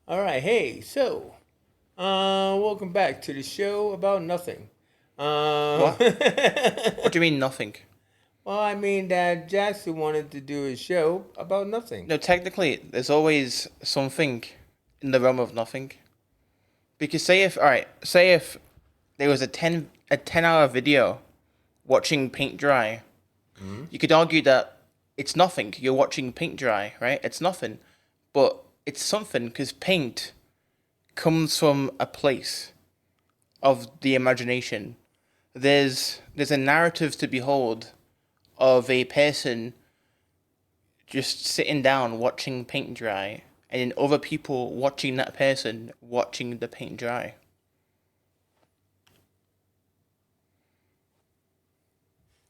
All right, hey, welcome back to the show about nothing. What? Well, What do you mean nothing? I mean that Jackson wanted to do a show about nothing. No, technically, there's always something in the realm of nothing. Because say if there was a 10 hour video watching paint dry, Hmm. you could argue that it's nothing. You're watching paint dry, right? It's nothing, but it's something because paint comes from a place of the imagination. There's a narrative to behold of a person just sitting down watching paint dry, and then other people watching that person watching the paint dry.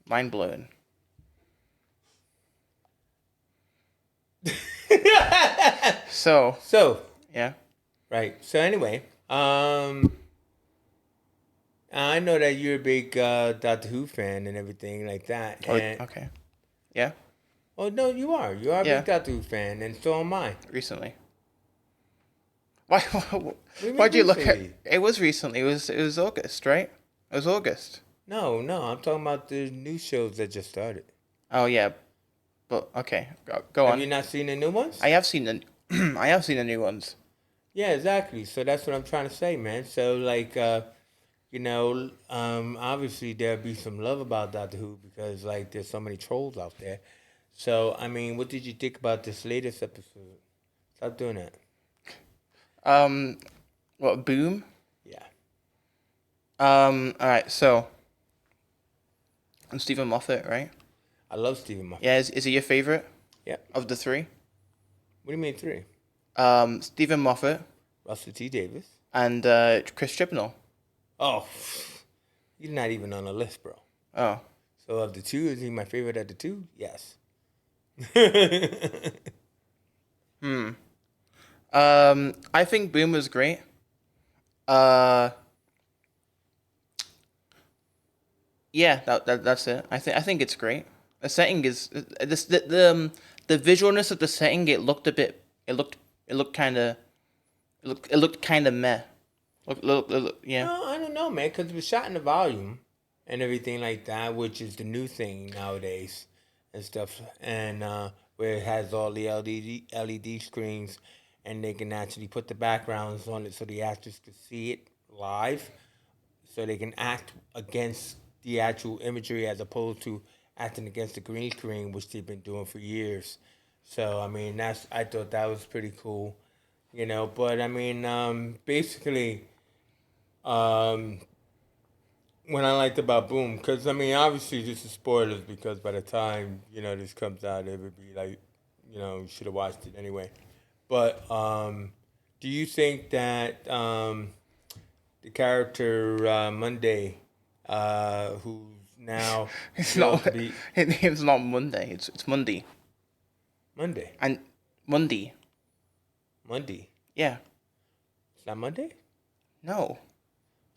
Mind blowing. So, So, yeah. right. So anyway, I know that you're a big Doctor Who fan and everything like that. Oh, And okay. Yeah. oh no, you are. You are a big Yeah. Doctor Who fan, and so am I. Recently. Why? What do you mean Why'd you look at? recently? It was recently. It was August, right? It was August. No, no, I'm talking about the new shows that just started. Oh yeah, but okay. Go Have on. you not seen the new ones? I have seen the. I have seen the new ones. Yeah, exactly. So that's what I'm trying to say, man. So like, obviously there'll be some love about Doctor Who because like there's so many trolls out there. So I mean, what did you think about this latest episode? Stop doing that. Um. What? Boom. Yeah. All right. So, I'm Stephen Moffat, right? I love Stephen Moffat. Yeah. Is he your favorite Yeah. of the three? What do you mean three? Stephen Moffat Russell T Davis. and Chris Chibnall. Oh, he's not even on the list, bro. Oh. So of the two, is he my favorite of the two? Yes. Hmm. I think Boom was great. Uh. Yeah. That's it. I think it's great. The setting is this the visualness of the setting. It looked a bit. It looked kind of. It looked kind of meh. Yeah. No, I don't know, man, because it was shot in the volume and everything like that, which is the new thing nowadays and stuff. And where it has all the LED screens and they can actually put the backgrounds on it so the actors can see it live so they can act against the actual imagery as opposed to acting against the green screen, which they've been doing for years. So, I mean, I thought that was pretty cool, but I mean, basically um, what I liked about Boom, because I mean, obviously this is spoilers because by the time this comes out, it would be like, you should have watched it anyway. But do you think that the character Monday, who's now It's revealed not. to be It's not Monday. It's Monday. Monday, And Monday. Monday, Yeah. it's not Monday. No.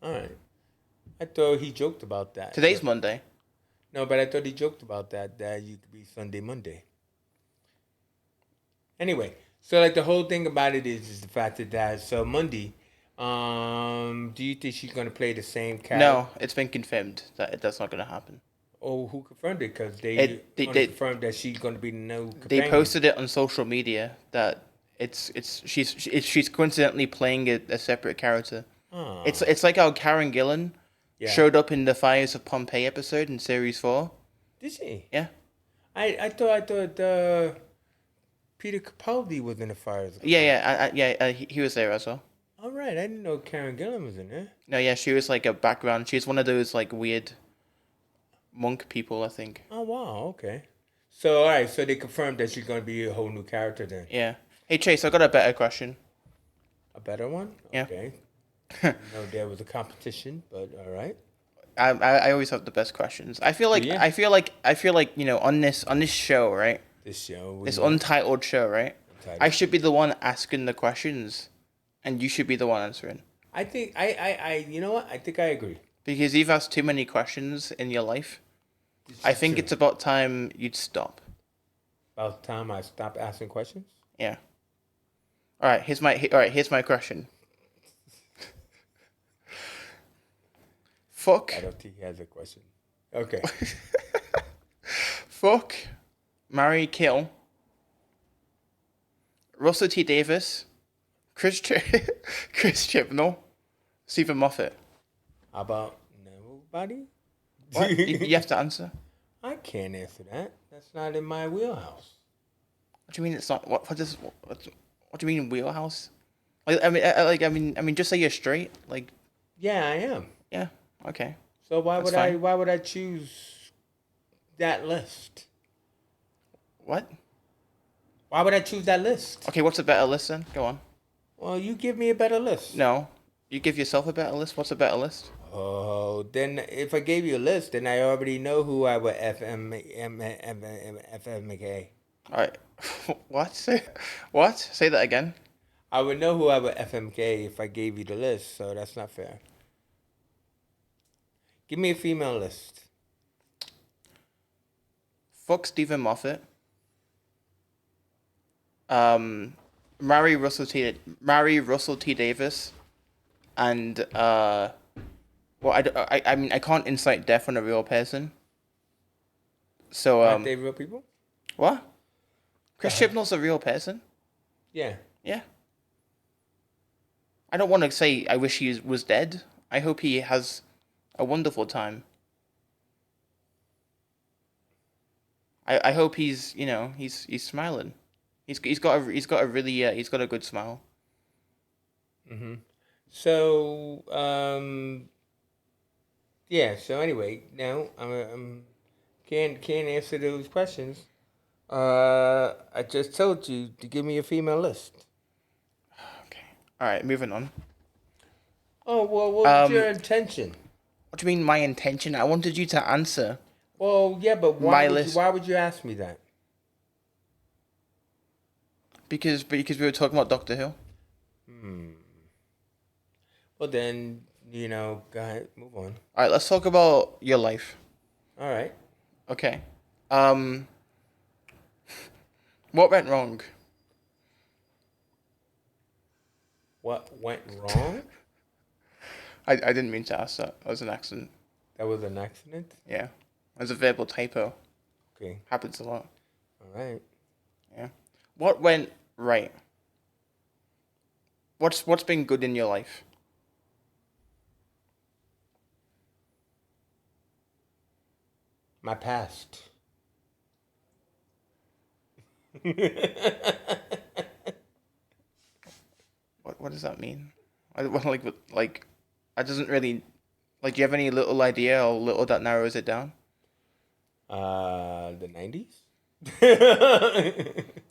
All right, I thought he joked about that. Today's Monday. No, but I thought he joked about that you could be Sunday, Monday. Anyway, so like the whole thing about it is the fact that so Monday, do you think she's gonna play the same character? No, it's been confirmed that that's not gonna happen. Or who confirmed it? Because they It they only they, confirmed that she's gonna be the new they companion. posted it on social media that she's coincidentally playing a separate character. It's Oh, it's like how Karen Gillan yeah. showed up in the Fires of Pompeii episode in series 4. Did she? Yeah. I thought Peter Capaldi was in the fires. He was there as well. All right, I didn't know Karen Gillan was in there. No, yeah, she was like a background. She's one of those like weird monk people, I think. Oh wow, okay. So all right, so they confirmed that she's gonna be a whole new character then. Yeah. Hey Chase, I got a better question. A better one? Yeah. Okay. No, there was a competition, but all right. I always have the best questions. I feel Do like you? on this show, right? This show we This love untitled show, right? I entitled. should be the one asking the questions, and you should be the one answering. I think you know what? I think I agree. Because you've asked too many questions in your life. This I is think true. it's about time you'd stop. About time I stopped asking questions. Yeah. Here's my question. Fuck, I don't think he has a question. Okay. fuck, marry, kill. Russell T Davis, Chris Chibnall, Stephen Moffat. How about nobody? What? You have to answer. I can't answer that. That's not in my wheelhouse. What do you mean it's not? What do you mean wheelhouse? I mean, just say you're straight. Like, Yeah, I am. yeah, okay, So that's fine. why would I choose that list? What? Why would I choose that list? Okay, what's a better list then? Go on. Well, you give me a better list. No, you give yourself a better list. What's a better list? Oh, then if I gave you a list, then I already know who I would FMK. All right. What? What? Say that again. I would know who I would FMK if I gave you the list, so that's not fair. Give me a female list. Fuck Stephen Moffat. Um, marry Russell T Davis, and well, I mean, I can't incite death on a real person. So Aren't they real people? what? Chris Chibnall's a real person. Yeah. Yeah. I don't want to say I wish he was dead. I hope he has a wonderful time. I hope he's he's smiling. He's got a really he's got a good smile. So, yeah. So anyway, now can't answer those questions. I just told you to give me a female list. Okay. All right, moving on. Oh well, what was your intention? What do you mean my intention? I wanted you to answer Well, yeah, but my list why would you ask me that? because we were talking about Doctor Who. Well, then go ahead, move on. All right, let's talk about your life. All right. Okay. Um, what went wrong? What went wrong? I didn't mean to ask that. That was an accident. That was an accident. Yeah. It was a verbal typo. Okay. Happens a lot. All right. Yeah. What went right? What's been good in your life? My past. What does that mean? Like that doesn't really like. Do you have any little idea or little that narrows it down? The 90s.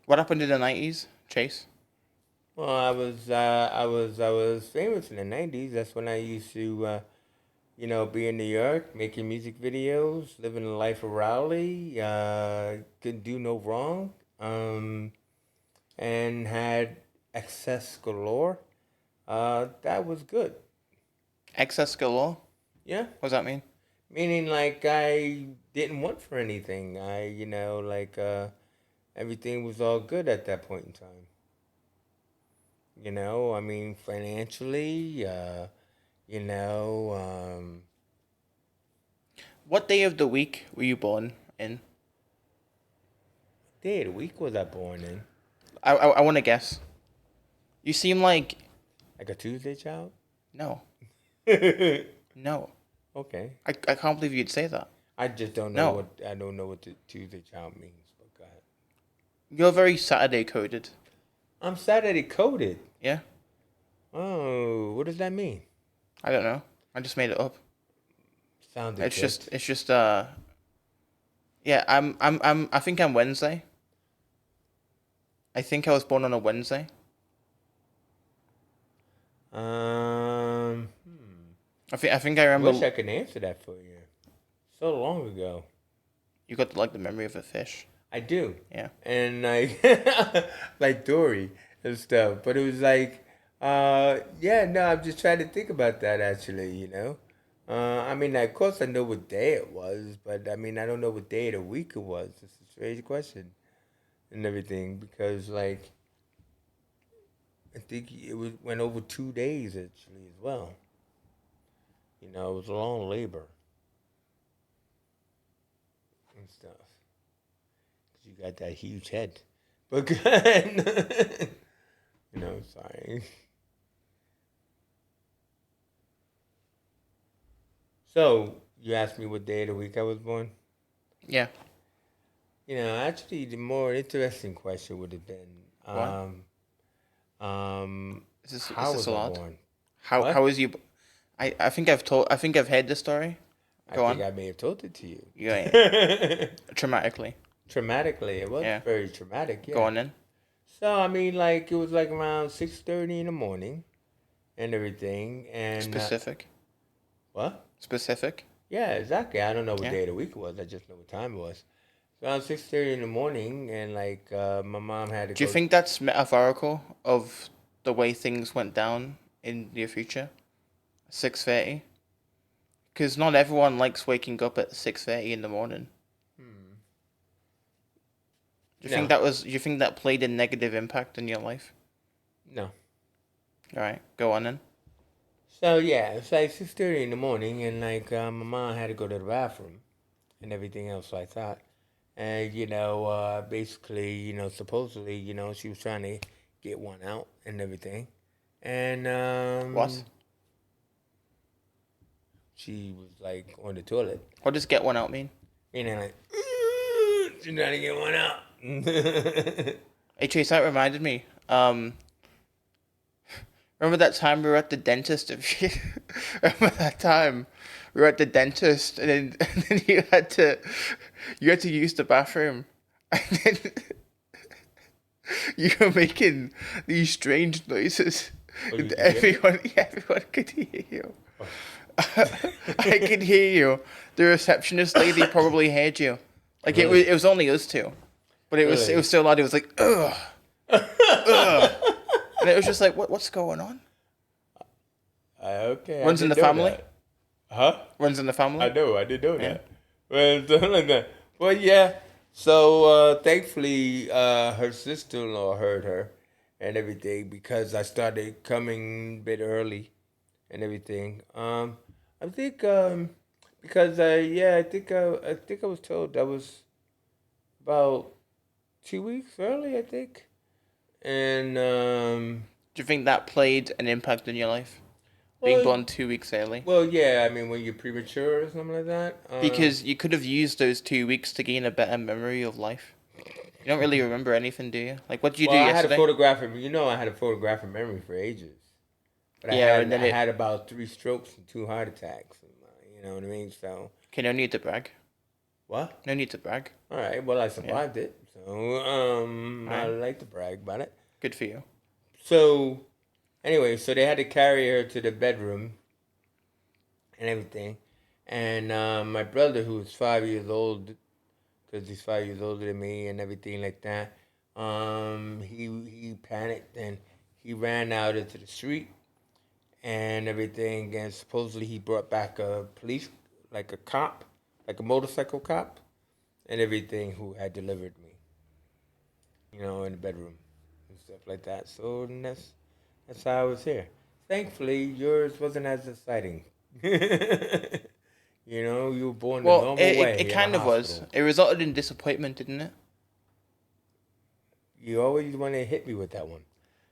What happened in the 90s, Chase? Well, I was famous in the 90s. That's when I used to, be in New York, making music videos, living the life of Rowley. Couldn't do no wrong. And had excess galore. That was good. Excess galore. Yeah, What does that mean? meaning like I didn't want for anything. Everything was all good at that point in time. I mean, financially, you know, um, What day of the week were you born in? day of the week was I born in? I want to guess. You seem like Like a Tuesday child? no, Okay. no. I can't believe you'd say that. I just don't know No, I don't know what the Tuesday child means, but go ahead. you're very Saturday coded. I'm Saturday coded. Yeah, Oh, what does that mean? I don't know. I just made it up. Sounded It's good. just yeah. I think I'm Wednesday. I think I was born on a Wednesday. Um, I think I I wish remember. I could answer that for you. So long ago. You got like the memory of a fish. I do. Yeah. And like like Dory and stuff. But it was like yeah, no, I'm just trying to think about that actually. I mean of course I know what day it was, but I mean I don't know what day of the week it was. It's a strange question and everything because like I think went over 2 days actually as well. You know, it was a long labor and stuff. 'Cause you got that huge head. But good. Sorry. So you asked me what day of the week I was born. Yeah. Actually, the more interesting question would have been, What? Is how this was a I lot? born? How What? is you? I think I've heard the story. I Go think on. I may have told it to you. Yeah. Traumatically. Traumatically, it was Yeah. very traumatic. Go Yeah. on then. So I mean, like it was like around 6:30 in the morning and everything, and Specific. what? Specific. Yeah, exactly. I don't know what Yeah. day of the week it was. I just know what time it was. So around 6:30 in the morning, and like my mom had to Do you go. think that's metaphorical of the way things went down in your future? 6:30. Because not everyone likes waking up at 6:30 in the morning. Hmm. Do you think No, that was? Do you think that played a negative impact in your life? no. All right, go on then. So yeah, it's like 6:30 in the morning, and like my mom had to go to the bathroom and everything else like that. And basically, supposedly, she was trying to get one out and everything, and What? she was like on the toilet, What does get one out mean? like she's trying to get one out. Hey Chase, that reminded me. Remember that time we were at the dentist? Remember that time we were at the dentist, and then, and then you had to use the bathroom, and then you were making these strange noises, Oh, and you could hear me? everyone could hear you. I could hear you. The receptionist lady probably heard you. Like Really? it was only us two, but it Really? was so loud. It was like ugh, ugh, and it was just like what's going on? Okay. Runs in the didn't know family. that. Huh? Runs in the family. I know. I didn't know Yeah. that. Well, something like that. Well, yeah. So thankfully, her sister-in-law heard her and everything because I started coming a bit early and everything. I think because I think I was told that was about 2 weeks early. I think, and Do you think that played an impact in your life? Being well, born 2 weeks early? well, yeah. I mean, when you're premature or something like that. Because you could have used those 2 weeks to gain a better memory of life. You don't really remember anything, do you? Like, what did you do Well, I had a yesterday? photographic. I had a photographic memory for ages, but I Yeah, and had then I it. had about 3 strokes and 2 heart attacks. You know what I mean? So Okay, no need to brag. what? No need to brag. All right. Well, I Yeah. survived it, so All I right. like to brag about it. Good for you. So anyway, so they had to carry her to the bedroom and everything, and my brother, who's 5 years old, because he's 5 years older than me and everything like that, he panicked and he ran out into the street and everything, and supposedly he brought back a police, like a cop, like a motorcycle cop, and everything, who had delivered me, in the bedroom and stuff like that. So that's how I was here. Thankfully, yours wasn't as exciting. You were born the Well, normal it way in a kind of was. hospital. It resulted in disappointment, didn't it? You always want to hit me with that one.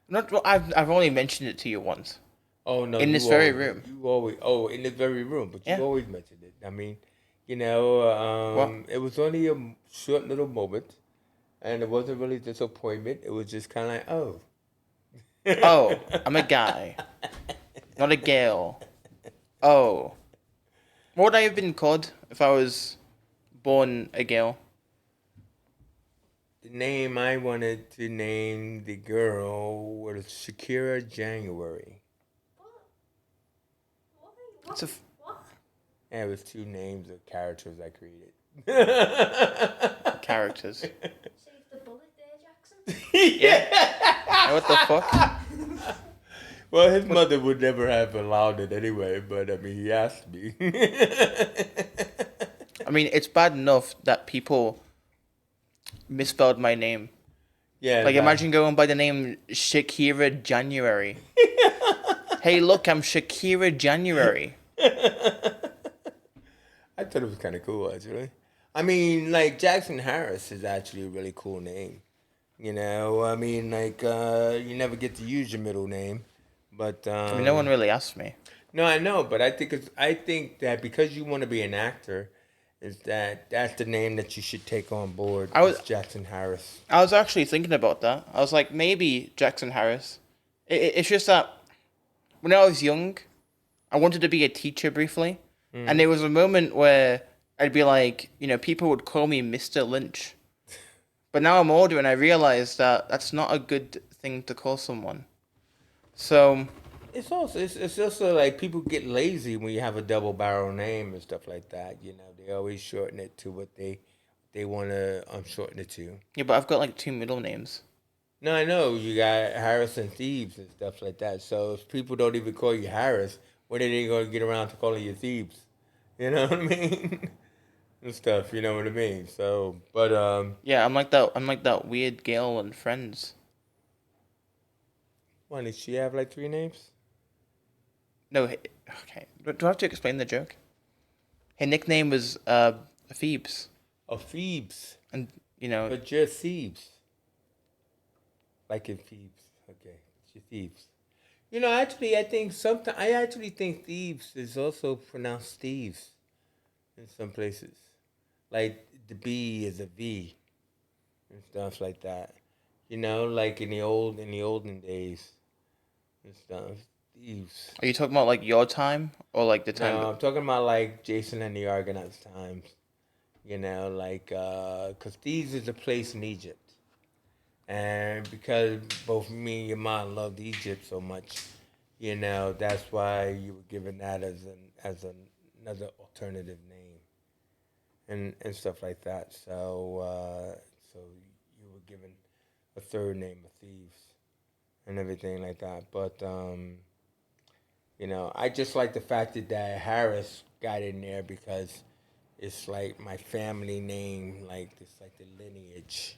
Not. Well, I've only mentioned it to you once Oh no, in this you very always, room. you always, oh, in this very room, but you Yeah. always mentioned it. I mean, What? it was only a short little moment, and it wasn't really disappointment. It was just kind of like, oh, Oh, I'm a guy, not a girl. Oh, what would I have been called if I was born a girl? the name I wanted to name the girl was Shakira January. It's a f- And it was two names of characters I created. characters. Save the bullet there, Jackson. Yeah. What the fuck? Well, his mother would never have allowed it anyway, but I mean, he asked me. I mean, it's bad enough that people misspelled my name. Yeah. Like, That. imagine going by the name Shakira January. Hey, look, I'm Shakira January. I thought it was kind of cool, actually. I mean, like Jackson Harris is actually a really cool name. You know, I mean, like you never get to use your middle name, but I mean, no one really asked me. no, I know, but I think that because you want to be an actor, is that that's the name that you should take on board. I was Is Jackson Harris. I was actually thinking about that. I was like, maybe Jackson Harris. It's just that when I was young, I wanted to be a teacher briefly, and there was a moment where I'd be like, people would call me Mr. Lynch. But now I'm older and I realize that that's not a good thing to call someone. So, It's also like people get lazy when you have a double barrel name and stuff like that. You know, they always shorten it to what they want to shorten it to. yeah, but I've got like two middle names. No, I know you got Harrison Thieves and stuff like that. So if people don't even call you Harris, when are they going to get around to calling you Thieves? You know what I mean? And stuff. You know what I mean? So, but Yeah, I'm like that weird girl in Friends. why did she have like three names? No, okay. Do I have to explain the joke? Her nickname was Phoebes, Oh, Thebes. and But you're Thebes. Like in Thebes. Okay, you're Thebes. You know, actually, I actually think Thebes is also pronounced Thieves in some places. Like the B is a V and stuff like that. You know, like in the olden days and stuff. Thieves. are you talking about like your time or like the time? No, I'm talking about like Jason and the Argonauts times. You know, like because Thebes is a place in Egypt. And because both me and your mom loved Egypt so much, you know, that's why you were given that another alternative name and stuff like that. So you were given a third name of Thieves and everything like that. But you know, I just like the fact that Harris got in there because it's like my family name, like it's like the lineage.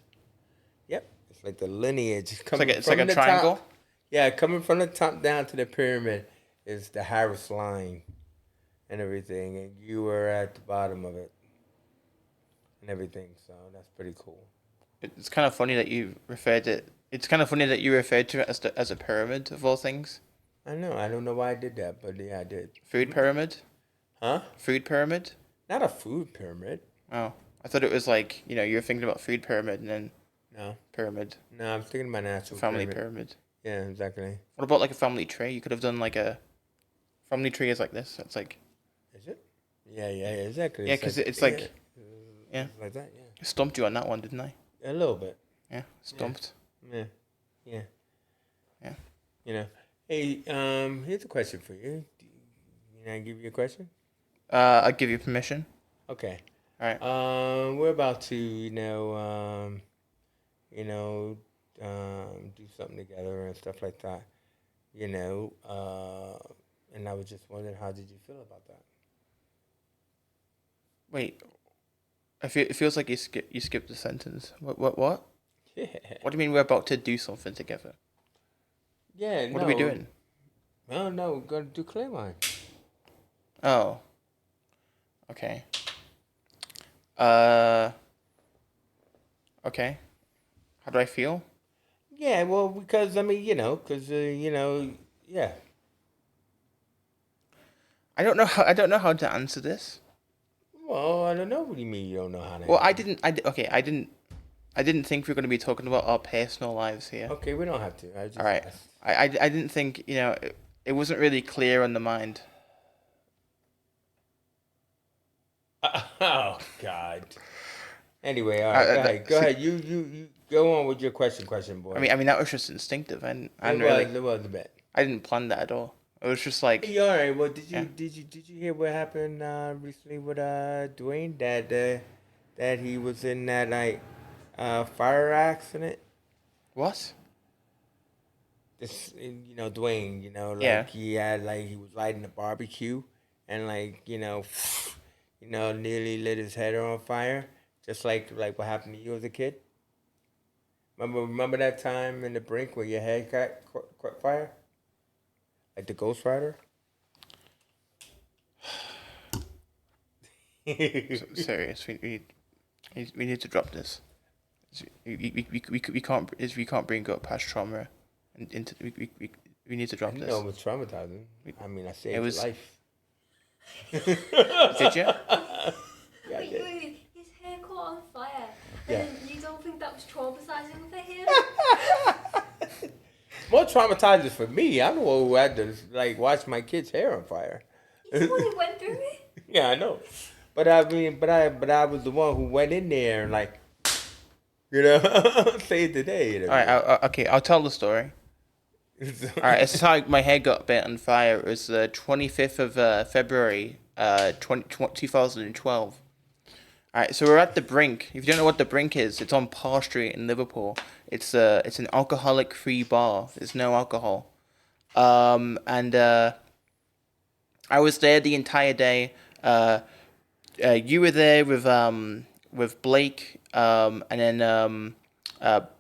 Yep, it's like the lineage coming It's like from a the triangle. top. Yeah, coming from the top down to the pyramid is the Harris line and everything, and you were at the bottom of it and everything. So that's pretty cool. It's kind of funny that you referred it. It's kind of funny that you referred to it as a pyramid of all things. I know. I don't know why I did that, but yeah, I did. Food pyramid. Huh? Food pyramid. Not a food pyramid. Oh, I thought it was like you were thinking about food pyramid and then No, pyramid, no, I'm thinking about an actual family pyramid. pyramid. Yeah, exactly. What about like a family tree? You could have done like a family tree is like this. It's like Is it? Yeah, yeah, yeah, exactly. yeah, because it's yeah, like yeah, like that. Yeah, stumped you on that one, didn't I? a little bit. Yeah, stumped. Yeah, yeah. Yeah. You know. Hey, here's a question for you. Can I give you a question? I'll give you permission. Okay. All right. We're about to, do something together and stuff like that. You know, and I was just wondering, how did you feel about that? Wait. It feels like you skipped a sentence. What? Yeah. What do you mean we're about to do something together? Yeah. What are we doing? Oh no, we're gonna do Claymine. Oh. Okay. Uh. Okay. How do I feel? Yeah. Well, because I mean, yeah. I don't know how to answer this. Well, I don't know. What do you mean you don't know how to? Well, okay, I didn't think we were going to be talking about our personal lives here. Okay, we don't have to. I just All right. asked. I didn't think, it wasn't really clear on the mind. Oh God. Anyway, all right, go ahead. Go ahead. You go on with your question, boy. I mean that was just instinctive. It was a bit. I didn't plan that at all. It was just like Hey, all right. Well, Yeah. did you hear what happened recently with Dwayne? That he was in that like fire accident. what? This Dwayne. Yeah. He was lighting a barbecue and nearly lit his head on fire, just like what happened to you as a kid. Remember that time in the brink where your head caught fire, like the Ghost Rider. Serious. We need to drop this. We can't bring up past trauma, and into we need to I drop didn't this. know it was traumatizing. I mean, I saved It was- your life. Did you? Yeah, I Wait, did. wait, his hair caught on fire. Yeah. And you don't think that was traumatizing for him? More traumatizing for me. I'm the one who had to like watch my kid's hair on fire. He's the one who went through it. Yeah, I know. But I mean, but I was the one who went in there and like, saved the day. All right. Okay. I'll tell the story. All right. This is how my hair got bit on fire. It was the 25th of February, 2012. All right. So we're at the Brink. If you don't know what the Brink is, it's on Parr Street in Liverpool. It's an alcoholic-free bar. There's no alcohol. And I was there the entire day. You were there with Blake, and then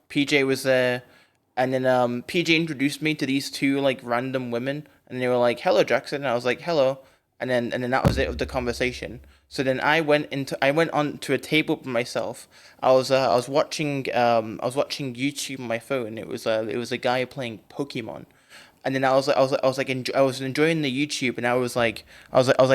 PJ was there, and then PJ introduced me to these two like random women, and they were like, "Hello, Jackson," and I was like, "Hello," and then that was it of the conversation. So then I went on to a table by myself. I was watching YouTube on my phone. It was a guy playing Pokemon. And then I was enjoying the YouTube, and I was like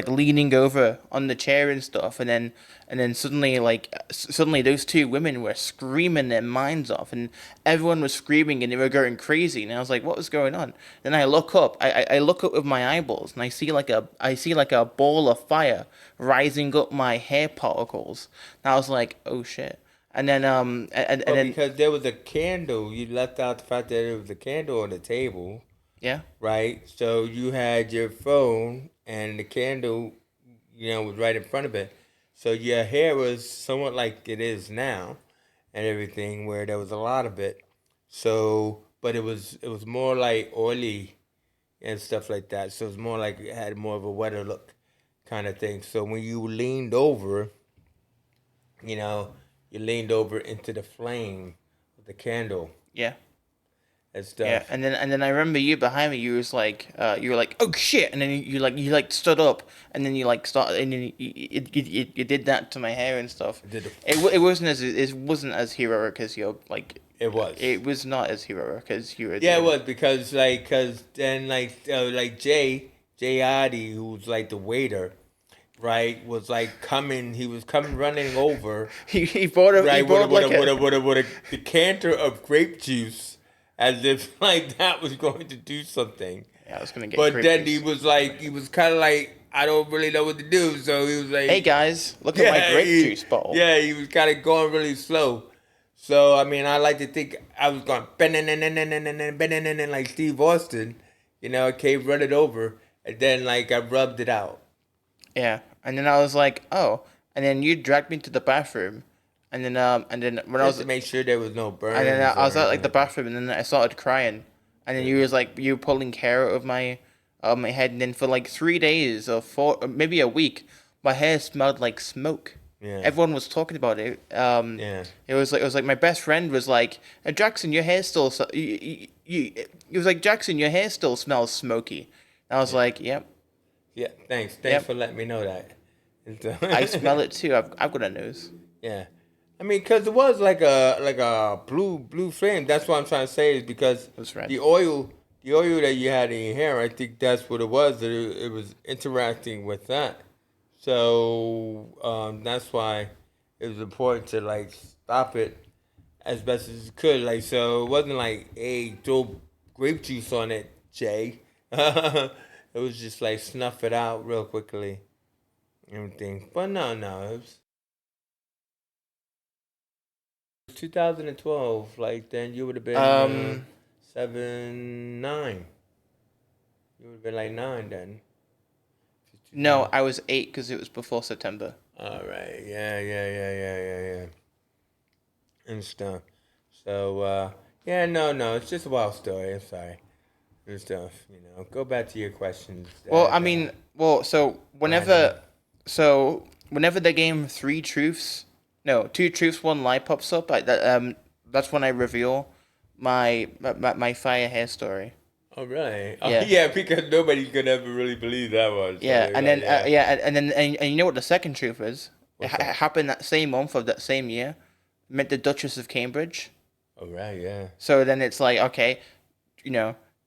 leaning over on the chair and stuff, and then suddenly those two women were screaming their minds off, and everyone was screaming and they were going crazy, and I was like, what was going on? Then I look up, I look up with my eyeballs, and I see like a ball of fire rising up my hair particles, and I was like, oh shit. And then and Well, then because there was a candle, you left out the fact that there was a candle on the table, yeah. right? So you had your phone and the candle, was right in front of it. So your hair was somewhat like it is now, and everything, where there was a lot of it. So, but it was more like oily and stuff like that. So it's more like it had more of a wetter look, kind of thing. So when you leaned over, you know, you leaned over into the flame of the candle Yeah. and stuff. Yeah, and then I remember you behind me. You were like, oh shit, and then you stood up, and then you like started, and then you did that to my hair and stuff. Did the- It wasn't as heroic as your like. It was. It was not as heroic as you were. Yeah, it doing. was because then like Jay Adi, who's like the waiter, right, was like coming. He was coming running over. He brought a Right, he brought like with a decanter of grape juice, as if like that was going to do something. Yeah, I was gonna get. But grape then juice. he was kind of like, I don't really know what to do. So he was like, Hey guys, look at my grape juice bottle. Yeah, he was kind of going really slow. So I mean, I like to think I was going like Steve Austin, I came running over, and then like I rubbed it out. Yeah, and then I was like, oh, and then you dragged me to the bathroom, and then when I Just was to make sure there was no burns. and then I was or at like the anything. bathroom, and then I started crying, and then you were pulling hair out of my head, and then for like 3 days or or maybe a week, my hair smelled like smoke. Yeah. Everyone was talking about it. Yeah. It was like my best friend was like, Jackson, your hair still it was like, Jackson, your hair still smells smoky. And I was like, yep, Yeah, thanks Yep. for letting me know that. I smell it too. I've got a nose. Yeah, I mean, cause it was like a blue flame. That's what I'm trying to say is because was red. the oil that you had in your hair, I think that's what it was. That it was interacting with that. So that's why it was important to like stop it as best as you could. Like, so it wasn't like, hey, throw grape juice on it, Jay. It was just like snuff it out real quickly, everything. But no, it was 2012. Like then you would have been 7, 9. You would have been like 9 then. No, I was 8 because it was before September. All right. Yeah. And stuff. So yeah, no, it's just a wild story. I'm sorry. And stuff. Go back to your questions. Well, I mean, so whenever the game Two Truths, One Lie pops up, That's when I reveal my fire hair story. Oh really? Yeah. Oh, yeah, because nobody could ever really believe that one. So Yeah, they're and like, then and you know what the second truth is? What's that? Happened that same month of that same year. Met the Duchess of Cambridge. Oh right, yeah. So then it's like, okay,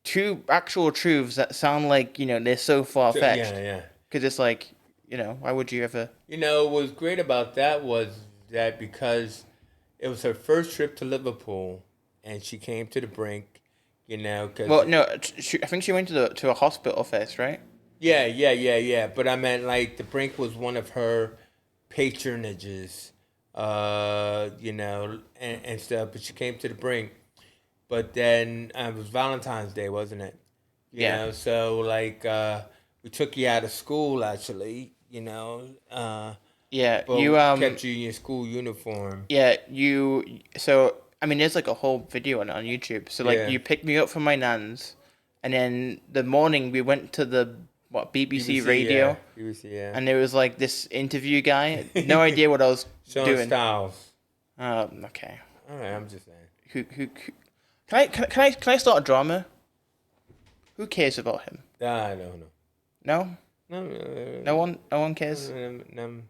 two actual truths that sound like they're so far So, fetched. yeah. Because it's like, why would you ever? What was great about that was that because it was her first trip to Liverpool, and she came to the brink, because Well, no, I think she went to a hospital first, right? yeah. But I meant like the brink was one of her patronages, and stuff. But she came to the brink. But then it was Valentine's Day, wasn't it? Yeah. So like we took you out of school actually, Yeah, but you we kept you in your school uniform. yeah, so I mean there's like a whole video on YouTube. So like Yeah. you picked me up from my nan's, and then the morning we went to the BBC radio, yeah. BBC, yeah. and there was like this interview guy, no idea what I was Sean doing. Styles. Okay. All right, I'm just saying. Who can I start a drama? Who cares about him? No. No? No one cares? No.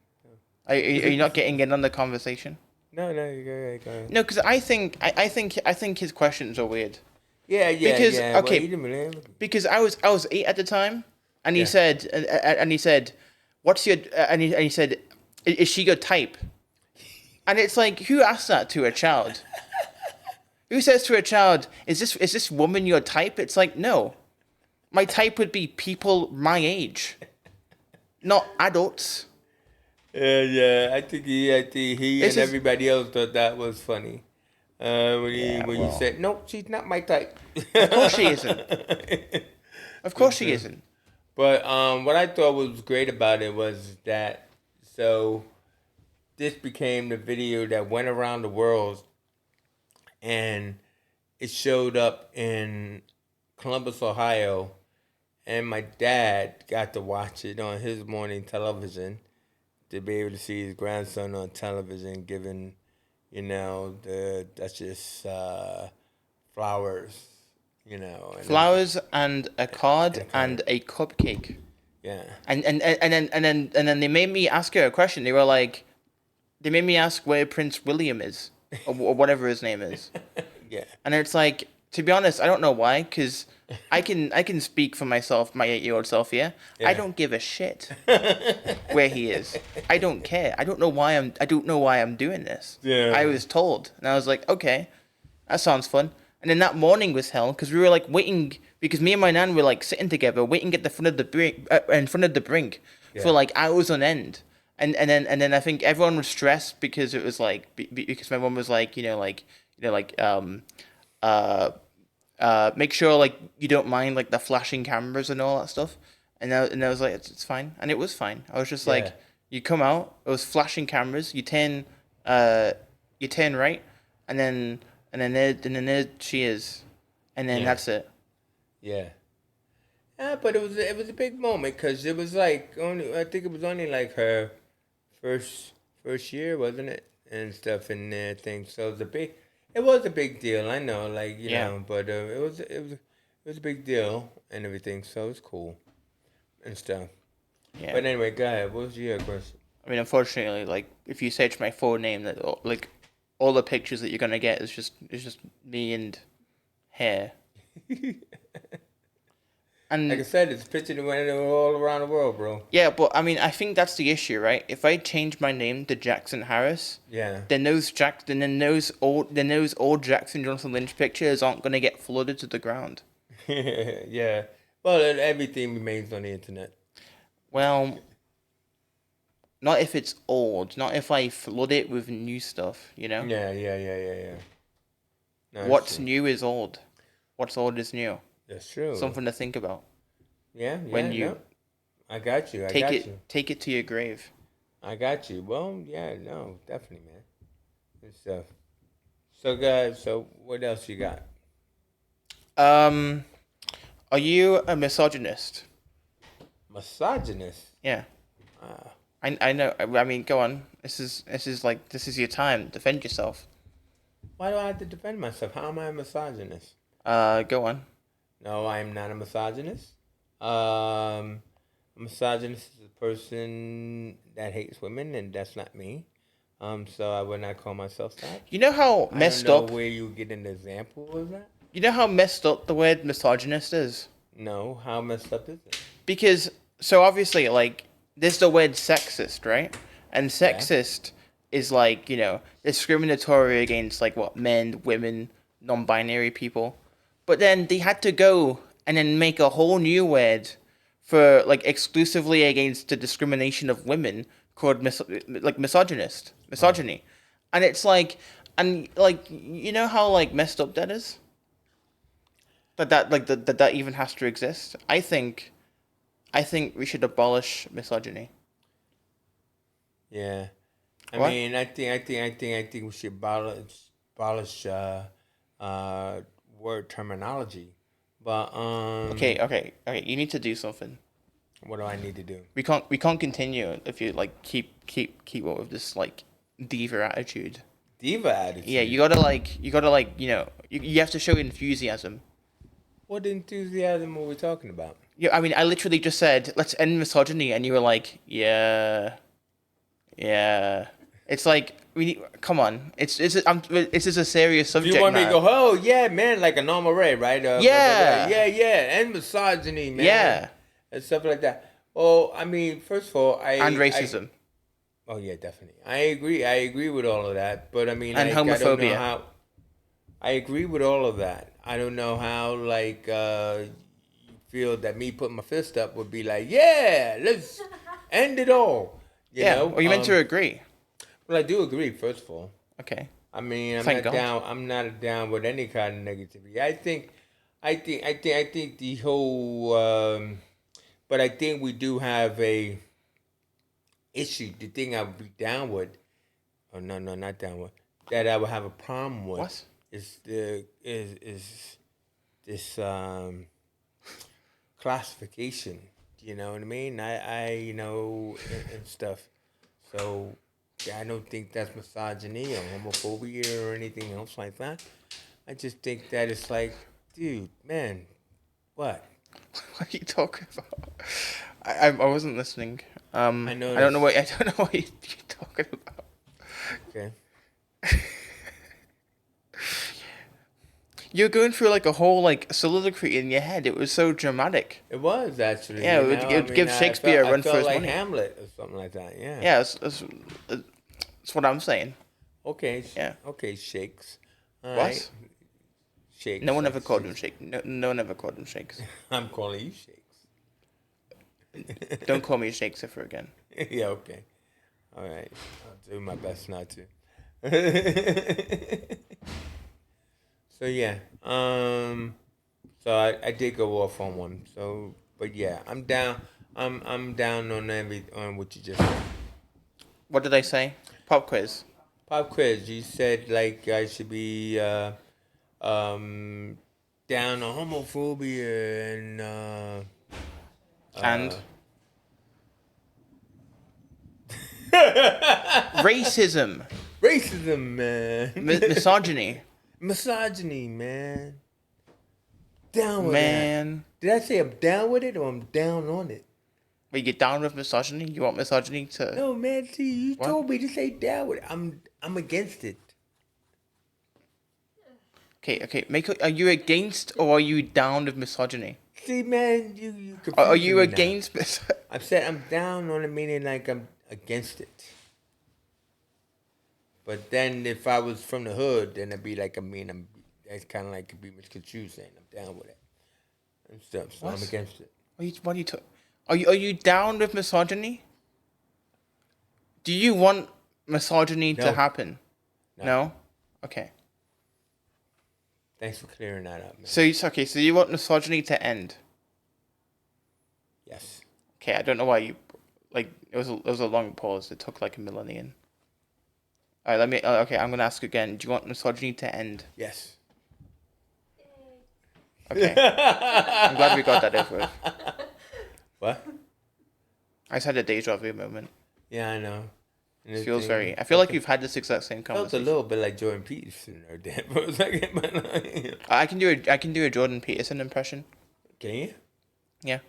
Are you not getting in on the conversation? No, you go ahead. No, because I think his questions are weird. Yeah. Because, yeah. okay, Wait a minute. Because I was 8 at the time, and he Yeah. said, "What's your?" And he said, "Is she your type?" And it's like, who asks that to a child? Who says to a child, "Is this woman your type?" It's like, no, my type would be people my age, not adults. Yeah. I think he This and is- everybody else thought that was funny. When you said, "No, she's not my type." Of course she isn't. Of course she isn't. But what I thought was great about it was that this became the video that went around the world, and it showed up in Columbus, Ohio, and my dad got to watch it on his morning television to be able to see his grandson on television giving, the Duchess flowers, and Flowers and a card and a cupcake. yeah. And then they made me ask her a question. They made me ask where Prince William is, or whatever his name is. Yeah. And it's like, to be honest, I don't know why, because I can speak for myself, my 8-year-old self here. Yeah. I don't give a shit where he is. I don't care. I don't know why I'm doing this. Yeah. I was told, and I was like, okay, that sounds fun. And then that morning was hell because we were like waiting, because me and my nan were like sitting together waiting at the front of the brink, for like hours on end. And then I think everyone was stressed because it was like because my mom was like make sure like you don't mind like the flashing cameras and all that stuff. And I was like, it's fine, and it was fine. I was just Yeah. like, you come out, it was flashing cameras. You turn right, and then there she is, and then Yeah. that's it. Yeah. Yeah, but it was a big moment because it was like I think it was only like her first year, wasn't it, and stuff and things. So it was a big deal. I know, like but it was a big deal and everything. So it's cool and stuff. Yeah. But anyway, go ahead. What was your question? I mean, unfortunately, like if you search my full name, that like all the pictures that you're gonna get is just me and hair. And Like I said, it's picture that went all around the world, bro. yeah, but I mean, I think that's the issue, right? If I change my name to Jackson Harris, Yeah. then those old Jackson Johnson Lynch pictures aren't gonna get flooded to the ground. Yeah. Well, everything remains on the internet. Well, not if it's old. Not if I flood it with new stuff. Yeah. No, that's What's true. new is old. What's old is new. That's true. Something to think about. Yeah. when you- no. I got you. Take it to your grave. I got you. Well, yeah, no, definitely, man. Good stuff. So, guys, what else you got? Are you a misogynist? Misogynist. Yeah. I know. I mean, go on. This is your time. Defend yourself. Why do I have to defend myself? How am I a misogynist? Go on. No, I am not a misogynist. A misogynist is a person that hates women, and that's not me. So I would not call myself that. You know how I don't messed know up. where you get an example of that. You know how messed up the word misogynist is. No, how messed up is it? Because so obviously like there's the word sexist, right? And Yeah. sexist is like, discriminatory against like what men, women, non-binary people. But then they had to go and then make a whole new word for like exclusively against the discrimination of women called misogynist, misogyny. And it's like and like you know how like messed up that is? That even has to exist. I think we should abolish misogyny. Yeah. I What? mean, I think we should abolish word terminology. But Okay. You need to do something. what do I need to do? We can't continue if you like keep up with this like diva attitude. Diva attitude. Yeah, you have to show enthusiasm. What enthusiasm are we talking about? Yeah, I mean, I literally just said let's end misogyny, and you were like, yeah. It's like come on. This is a serious subject You want me to now. go? Oh yeah, man, like a normal Ray, right? Yeah. yeah, and misogyny, man. Yeah. And stuff like that. Well, I mean, first of all, And racism. Oh yeah, definitely. I agree with all of that. But I mean, And I don't know homophobia. how. I agree with all of that. I don't know how you feel that me putting my fist up would be like, yeah, let's end it all. You know? Well, you meant to agree. Well, I do agree. First of all, Okay. I mean, Thank God. I'm not down with any kind of negativity. I think the whole. But I think we do have a issue. The thing I would be down with. Oh no, not down with. That I would have a problem with. What? Is this classification? You know what I mean? And stuff. So yeah, I don't think that's misogyny or homophobia or anything else like that. I just think that it's like, dude, man, what? What are you talking about? I wasn't listening. I know don't know what you're talking about. Okay. You're going through like a whole like soliloquy in your head. It was so dramatic. It was actually. Yeah, you it would know? give- give Shakespeare a run I for felt his like money. Hamlet or something like that. Yeah. Yeah, that's what I'm saying. Okay. Yeah. Okay, Shakes. All What? right. Shakes. No one ever like called him Shakes. Shake. No one ever called him Shakes. I'm calling you Shakes. Don't call me Shakespeare again. Yeah. Okay. All right. I'll do my best not to. So yeah. So I did go off on one. So, but yeah, I'm down. I'm down on what you just said. What did I say? Pop quiz. Pop quiz. You said like I should be down on homophobia And racism, racism, man. misogyny, Misogyny, man. Down with man. that. Did I say I'm down with it or I'm down on it? Are you down with misogyny? You want misogyny to? No, man. See, you What? told me to say down with it. I'm against it. Okay. Are you against or are you down with misogyny? See, man, you Are you confusing me now. against I said I'm down on it, meaning like I'm against it. But then if I was from the hood, then it'd be like that's kind of like could be misconstrued saying I'm down with it and stuff. So What? I'm against it. What are you Are you down with misogyny? Do you want misogyny to No. happen? No. No? Okay. Thanks for clearing that up, man. So you want misogyny to end? Yes. Okay, I don't know why you like it was a long pause. It took like a millennium. All right, let me. Okay, I'm gonna ask again. Do you want misogyny to end? Yes. Okay. I'm glad we got that over with. What? I just had a deja vu moment. Yeah, I know. And It the feels thing very. I feel like we've had this exact same felt a conversation. little bit like Jordan Peterson or that for a second, but I can do a Jordan Peterson impression. can you? Yeah.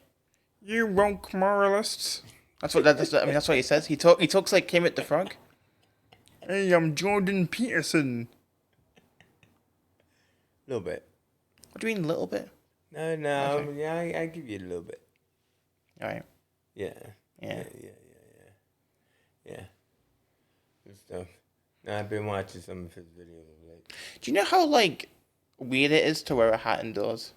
You woke moralists. That's what he says. He talks like Kermit the Frog. Hey, I'm Jordan Peterson. A little bit. What do you mean, a little bit? No, Okay. yeah, I give you a little bit. All right. Yeah. Yeah. Yeah. Good stuff. Now, I've been watching some of his videos of late. Do you know how like weird it is to wear a hat indoors?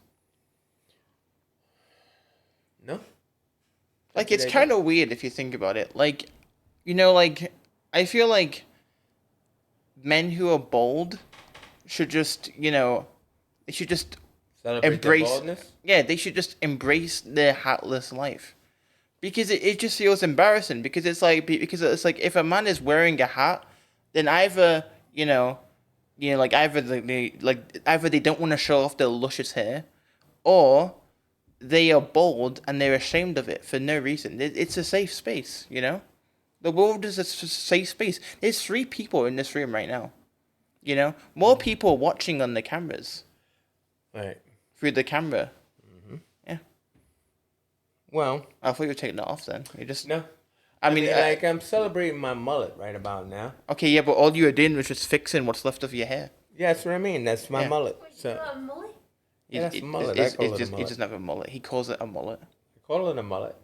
No? Like Did it's I kind of weird if you think about it. Like, like I feel like men who are bald should just, they should just celebrate their embrace. baldness? Yeah, they should just embrace their hatless life. Because it just feels embarrassing. Because it's like if a man is wearing a hat, then either like either they don't want to show off their luscious hair, or they are bald and they're ashamed of it for no reason. It's a safe space, The world is a safe space. There's 3 people in this room right now. More people watching on the cameras. Right. Through the camera. Yeah. Well, I thought you were taking it off then. You just no. I mean, like, I'm celebrating my mullet right about now. okay, yeah, but all you were doing was just fixing what's left of your hair. Yeah, that's what I mean. That's my Yeah. mullet. Wait, you So, got a mullet? yeah, that's a mullet. I call it a He mullet. doesn't have a mullet. He calls it a mullet. I call it a mullet.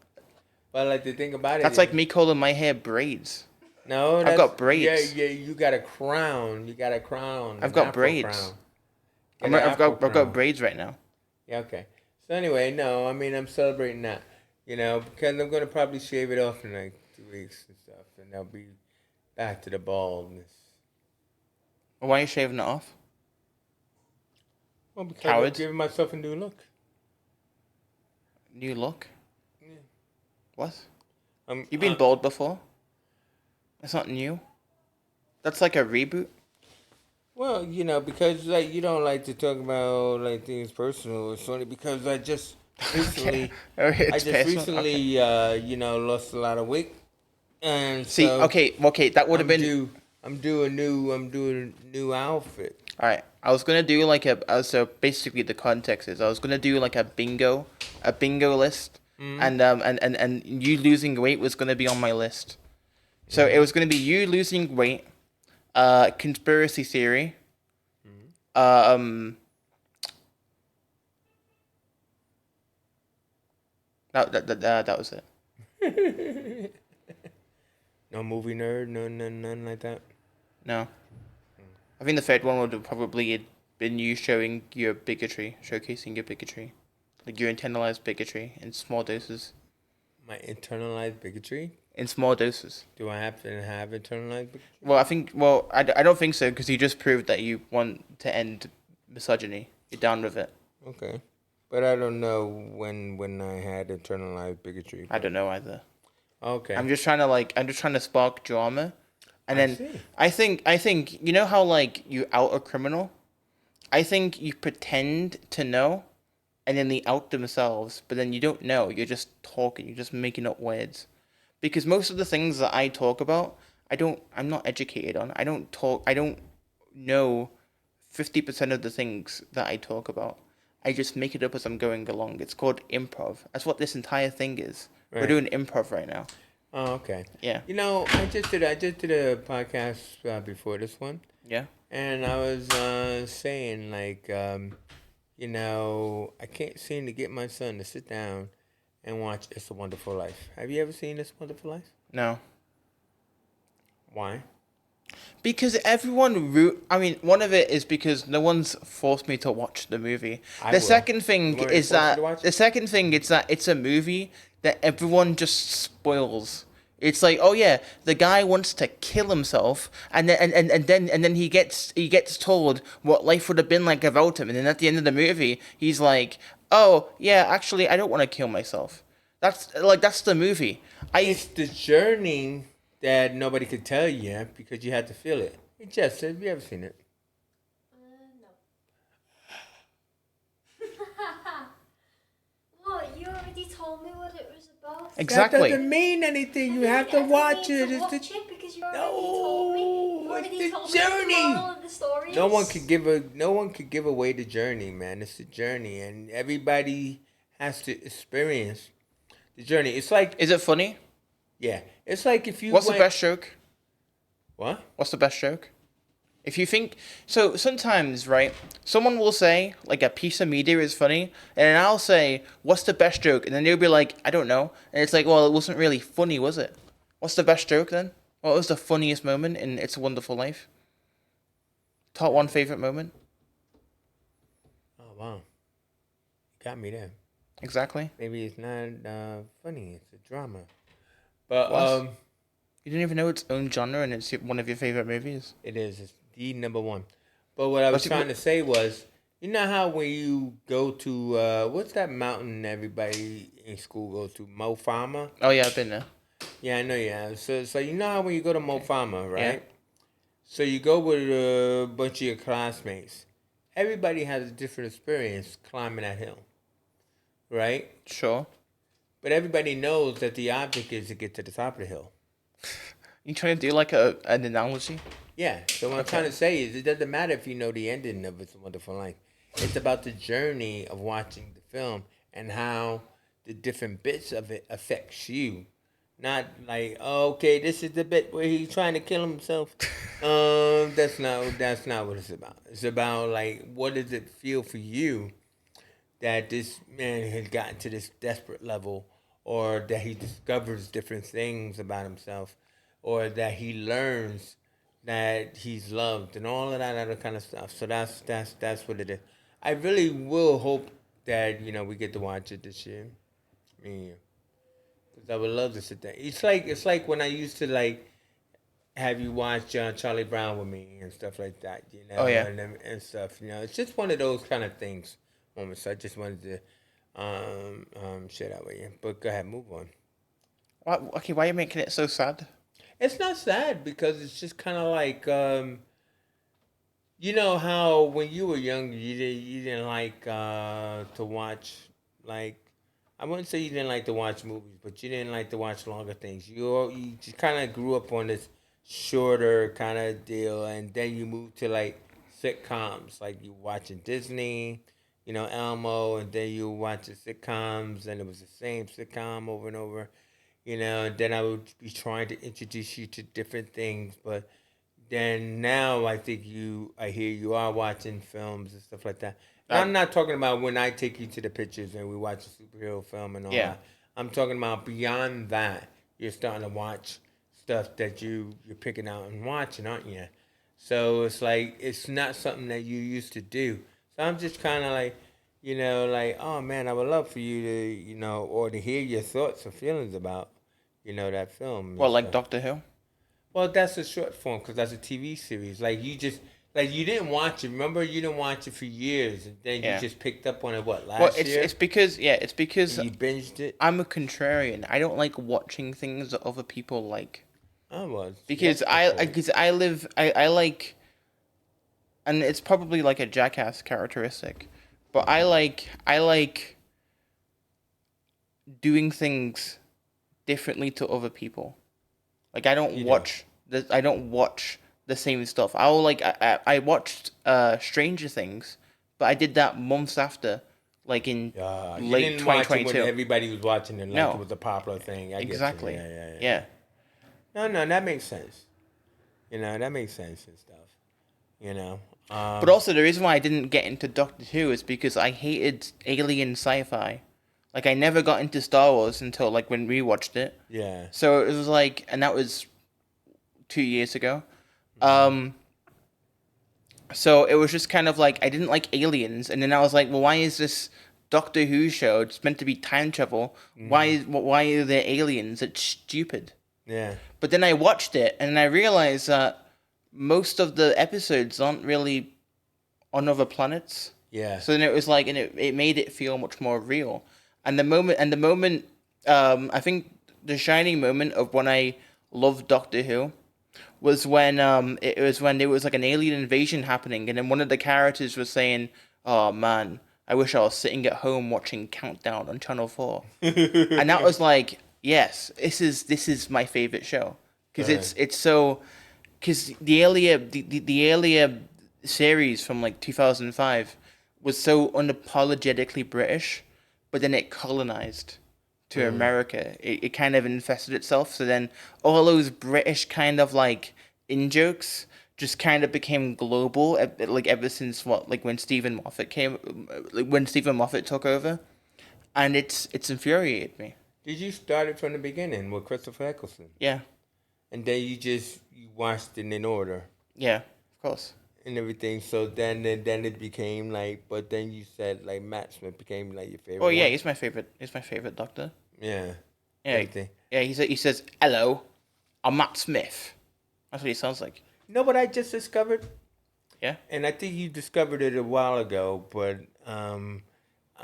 But, like, the thing about it That's is- like me calling my hair braids. No, I've got braids. Yeah, you got a crown. You got a crown. I've an got afro braids. crown. I've Get an afro got crown. braids right now. Yeah, okay. So anyway, no, I mean, I'm celebrating that, because I'm gonna probably shave it off in like 2 weeks and stuff, and I'll be back to the baldness. Why are you shaving it off? Well, because Cowards. I'm giving myself a new look. New look? Yeah. What? I'm You've been bald before? That's not new. That's like a reboot. Well, because like you don't like to talk about like things personal. It's only because I just recently, Okay, I it's just personal? recently, lost a lot of weight, and See, so okay, that would have been. I'm doing a new outfit. All right, I was gonna do like so basically the context is I was gonna do like a bingo list, and you losing weight was gonna be on my list. So it was gonna be you losing weight, conspiracy theory, that was it. No movie nerd, none like that. No, I think the third one would have probably been you showing your bigotry, showcasing your bigotry, like your internalized bigotry in small doses. My internalized bigotry. In small doses. Do I have to have internalized bigotry? Well, I don't think so, because you just proved that you want to end misogyny. You're down with it. Okay, but I don't know when I had internalized bigotry. I don't know either. Okay. I'm just trying to spark drama, and I then see. I think you know how like you out a criminal. I think you pretend to know, and then they out themselves, but then you don't know. You're just talking. You're just making up words, because most of the things that I talk about, I'm not educated on. I don't know 50% of the things that I talk about. I just make it up as I'm going along. It's called improv. That's what this entire thing is. We're Right. doing improv right now. Oh, okay. Yeah. I just did a podcast before this one, Yeah. and I was saying like, I can't seem to get my son to sit down and watch It's a Wonderful Life. Have you ever seen It's a Wonderful Life? No. Why? Because one of it is because no one's forced me to watch the movie. I The will. second thing You want me to is force you that to watch it? the second thing is that it's a movie that everyone just spoils. It's like, oh yeah, the guy wants to kill himself, and then he gets told what life would have been like without him, and then at the end of the movie, he's like, oh yeah, actually, I don't want to kill myself. That's the movie. It's the journey that nobody could tell you because you had to feel it. Hey, Jess, have you ever seen it? No. What? You already told me what it was about. Exactly. That doesn't mean anything. You have to watch it. To It's watch the... it because you told me. You No, already it's told the me what the journey. moral of the story No one is. could give away the journey, man. It's the journey, and everybody has to experience the journey. It's like, Is it funny? yeah, it's like if you What's went, the best joke? what? What's the best joke? If you think so, sometimes right, someone will say like a piece of media is funny, and then I'll say, "What's the best joke?" And then they'll be like, "I don't know," and it's like, "Well, it wasn't really funny, was it?" What's the best joke then? What was the funniest moment in It's a Wonderful Life? Top one favorite moment? Oh wow, you got me there. Exactly. Maybe it's not funny. It's a drama, but What? You didn't even know its own genre, and it's one of your favorite movies. it is. It's the number one. But what I was What's it- trying to say was, you know how when you go to what's that mountain everybody in school goes to, Mo Fama? Oh yeah, I've been there. Yeah, I know you have. So you know how when you go to Mo Fama, right? Yeah. So you go with a bunch of your classmates. Everybody has a different experience climbing that hill, right? Sure. But everybody knows that the object is to get to the top of the hill. You trying to do like an analogy? Yeah. So what I'm trying to say is, it doesn't matter if you know the ending of It's a Wonderful Life. It's about the journey of watching the film and how the different bits of it affects you. Not like, oh, okay, this is the bit where he's trying to kill himself. That's not what it's about. It's about like, what does it feel for you that this man has gotten to this desperate level, or that he discovers different things about himself, or that he learns that he's loved, and all of that other kind of stuff. So that's what it is. I really will hope that we get to watch it this year. Me and you. 'Cause I would love to sit there. It's like when I used to like have you watch Charlie Brown with me and stuff like that, Oh yeah. and stuff. It's just one of those kind of things, moments. So I just wanted to share that with you. But go ahead, move on. Okay, why are you making it so sad? It's not sad because it's just kind of like you know how when you were young you didn't like to watch, like, I wouldn't say you didn't like to watch movies, but you didn't like to watch longer things. You just kind of grew up on this shorter kind of deal, and then you moved to like sitcoms, like you watching Disney, Elmo, and then you watching sitcoms, and it was the same sitcom over and over, and then I would be trying to introduce you to different things, but then now I hear you are watching films and stuff like that. And I'm not talking about when I take you to the pictures and we watch a superhero film and all Yeah. that. I'm talking about beyond that. You're starting to watch stuff that you're picking out and watching, aren't you? So it's like it's not something that you used to do. So I'm just kind of like, like, oh man, I would love for you to, or to hear your thoughts or feelings about, that film and Well, like stuff. Doctor Who. Well, that's a short form because that's a TV series. Like you didn't watch it. Remember, you didn't watch it for years, and then you Yeah. just picked up on it. What, last Well, year? it's because it's because And you binged it. I'm a contrarian. I don't like watching things that other people like I was because I live I like, and it's probably like a jackass characteristic, but I like doing things differently to other people. Like I don't watch the same stuff. I watched Stranger Things, but I did that months after, like in You late didn't watch it when 2022. everybody was watching it, like No. it was a popular thing. I get you. Exactly. Yeah. Yeah. No, that makes sense. That makes sense and stuff. You know. But also the reason why I didn't get into Doctor Who is because I hated alien sci-fi. Like I never got into Star Wars until like when we watched it. Yeah. So it was like, and that was 2 years ago. So it was just kind of like I didn't like aliens, and then I was like, well, why is this Doctor Who show? It's meant to be time travel. Why are there aliens? It's stupid. Yeah. But then I watched it, and I realized that most of the episodes aren't really on other planets. Yeah. So then it was like, and it made it feel much more real. And the moment, I think the shining moment of when I loved Doctor Who was when it was when there was like an alien invasion happening, and then one of the characters was saying, "Oh man, I wish I was sitting at home watching Countdown on Channel 4." And that was like, yes, this is my favorite show. because it's so because the earlier series from like 2005 was so unapologetically British, but then it colonized to America. It kind of infested itself. So then all those British kind of like in jokes just kind of became global. Like ever since when Stephen Moffat when Stephen Moffat took over, and it's infuriated me. Did you start it from the beginning with Christopher Eccleston? Yeah, And then you watched it in order yeah, of course. and everything. So then it became like, but then you said like Matt Smith became like your favorite. Oh yeah, one. he's my favorite. He's my favorite Doctor. Yeah. Yeah, Everything. yeah. He says, "Hello, I'm Matt Smith." That's what he sounds like. You know what I just discovered? Yeah. And I think you discovered it a while ago, but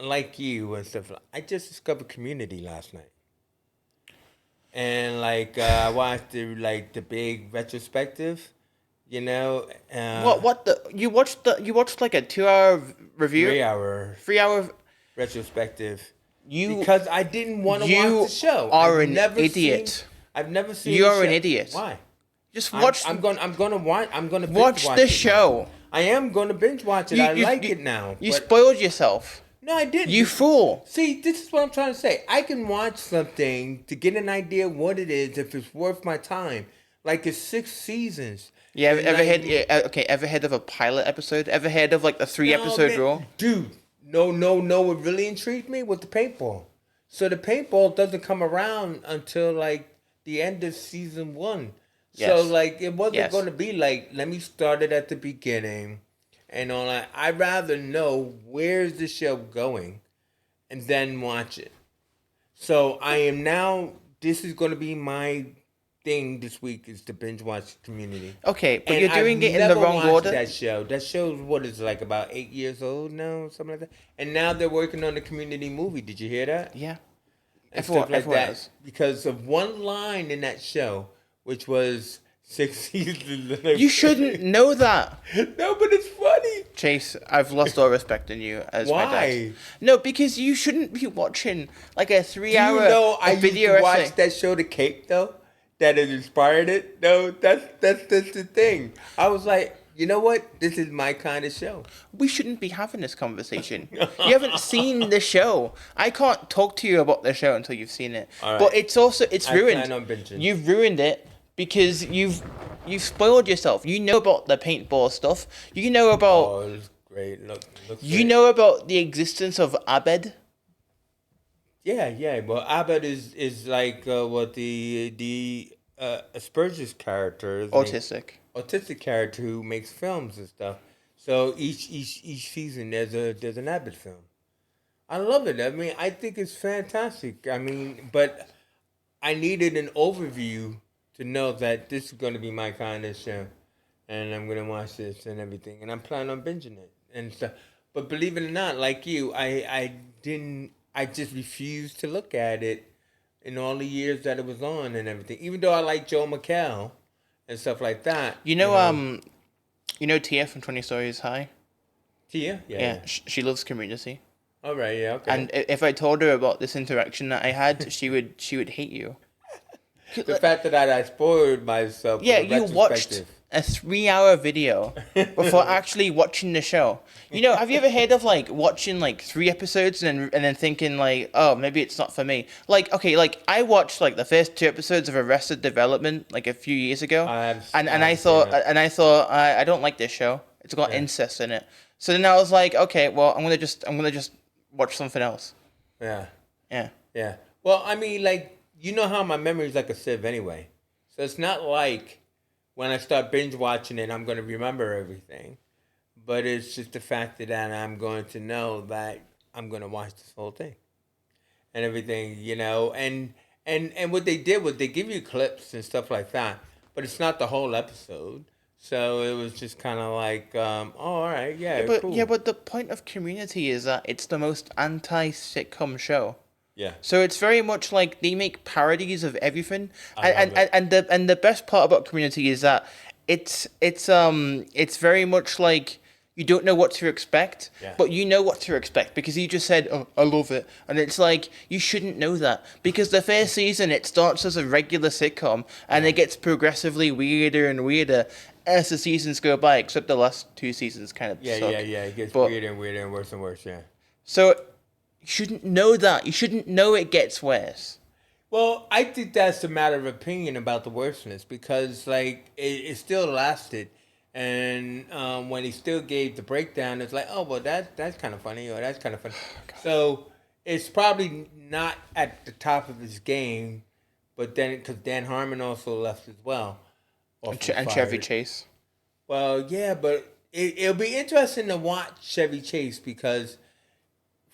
like you and stuff, I just discovered Community last night. And like I watched the big retrospective, you know. What the you watched like a 2 hour review, 3 hour 3 hour. retrospective. You Because I didn't want to you watch the show. are I've an never idiot. I've never seen. You the are an show. idiot. Why? just I'm- watch. I'm gonna watch. I'm gonna binge watch watch the it now. show. I am gonna binge watch it. I like it now. You but- spoiled yourself. No, I didn't. You fool. See, this is what I'm trying to say. I can watch something to get an idea of what it is if it's worth my time. Like it's 6 seasons. Yeah, And ever like- heard? Yeah, okay, ever heard of a pilot episode? Ever heard of like the 3 episode man, rule? Dude, no. What really intrigued me was the paintball. So the paintball doesn't come around until like the end of season 1. So Yes. like it wasn't Yes. going to be like let me start it at the beginning and all that. I'd rather know where's the show going and then watch it. So I am now. This is going to be my thing this week is to binge watch Community. Okay, but And you're doing I've it in the never wrong watched order. That show. That show's what is it, like about 8 years old now, something like that. And now they're working on the Community movie. Did you hear that? Yeah. And Everyone- stuff like everyone that does. because of one line in that show, which was 6 seasons. You shouldn't know that. No, but it's funny. Chase, I've lost all respect in you as my Why? dad. No, because you shouldn't be watching like a 3 Do hour you know I used video to watch essay. that show, The Cape, though? That it inspired it? No, that's the thing. I was like, you know what? This is my kind of show. We shouldn't be having this conversation. You haven't seen the show. I can't talk to you about the show until you've seen it. All right. But it's I ruined. plan on binging. You've ruined it because you've spoiled yourself. You know about the paintball stuff. You know about Oh, it's great. Look you great. know about the existence of Abed. Yeah. Well, Abed is like what the Asperger's character. Is autistic character who makes films and stuff. So each season there's an Abbott film. I love it. I mean, I think it's fantastic. I mean, but I needed an overview to know that this is going to be my kind of show, and I'm going to watch this and everything, and I'm planning on binging it and stuff. But believe it or not, like you, I just refused to look at it in all the years that it was on and everything. Even though I like Joe McHale and stuff like that. You know Tia from 20 Stories High? Tia? Yeah. She loves Community. All right, yeah, okay. And if I told her about this interaction that I had, she would hate you. the fact that I spoiled myself. Yeah, with a you watched retrospective. a 3 hour video before actually watching the show. You know, have you ever heard of like watching like 3 episodes and then thinking like, oh, maybe it's not for me? Like, okay, like I watched like the first 2 episodes of Arrested Development like a few years ago, and I thought I don't like this show. It's got incest in it. So then I was like, okay, well I'm gonna just watch something else. Yeah. Yeah. Yeah. Well, I mean, like, you know how my memory is like a sieve anyway. So it's not like when I start binge watching it, I'm going to remember everything. But it's just the fact that I'm going to know that I'm going to watch this whole thing and everything, you know. And what they did was they give you clips and stuff like that, but it's not the whole episode. So it was just kind of like, oh, all right, yeah, cool. But the point of Community is that it's the most anti-sitcom show. Yeah. So it's very much like they make parodies of everything, I love it. and the best part about Community is that it's very much like You don't know what to expect, Yeah. but you know what to expect because you just said, "Oh, I love it," and it's like you shouldn't know that because the first season it starts as a regular sitcom and it gets progressively weirder and weirder as the seasons go by. Except the last 2 seasons kind of Yeah, suck. It gets But weirder and weirder and worse and worse. Yeah. so you shouldn't know that. You shouldn't know it gets worse. Well, I think that's a matter of opinion about the worstness because, like, it still lasted, and when he still gave the breakdown, it's like, oh, well, that's kind of funny, or that's kind of funny. So it's probably not at the top of his game, but then because Dan Harmon also left as well, or And Chevy Chase. Well, yeah, but it'll be interesting to watch Chevy Chase because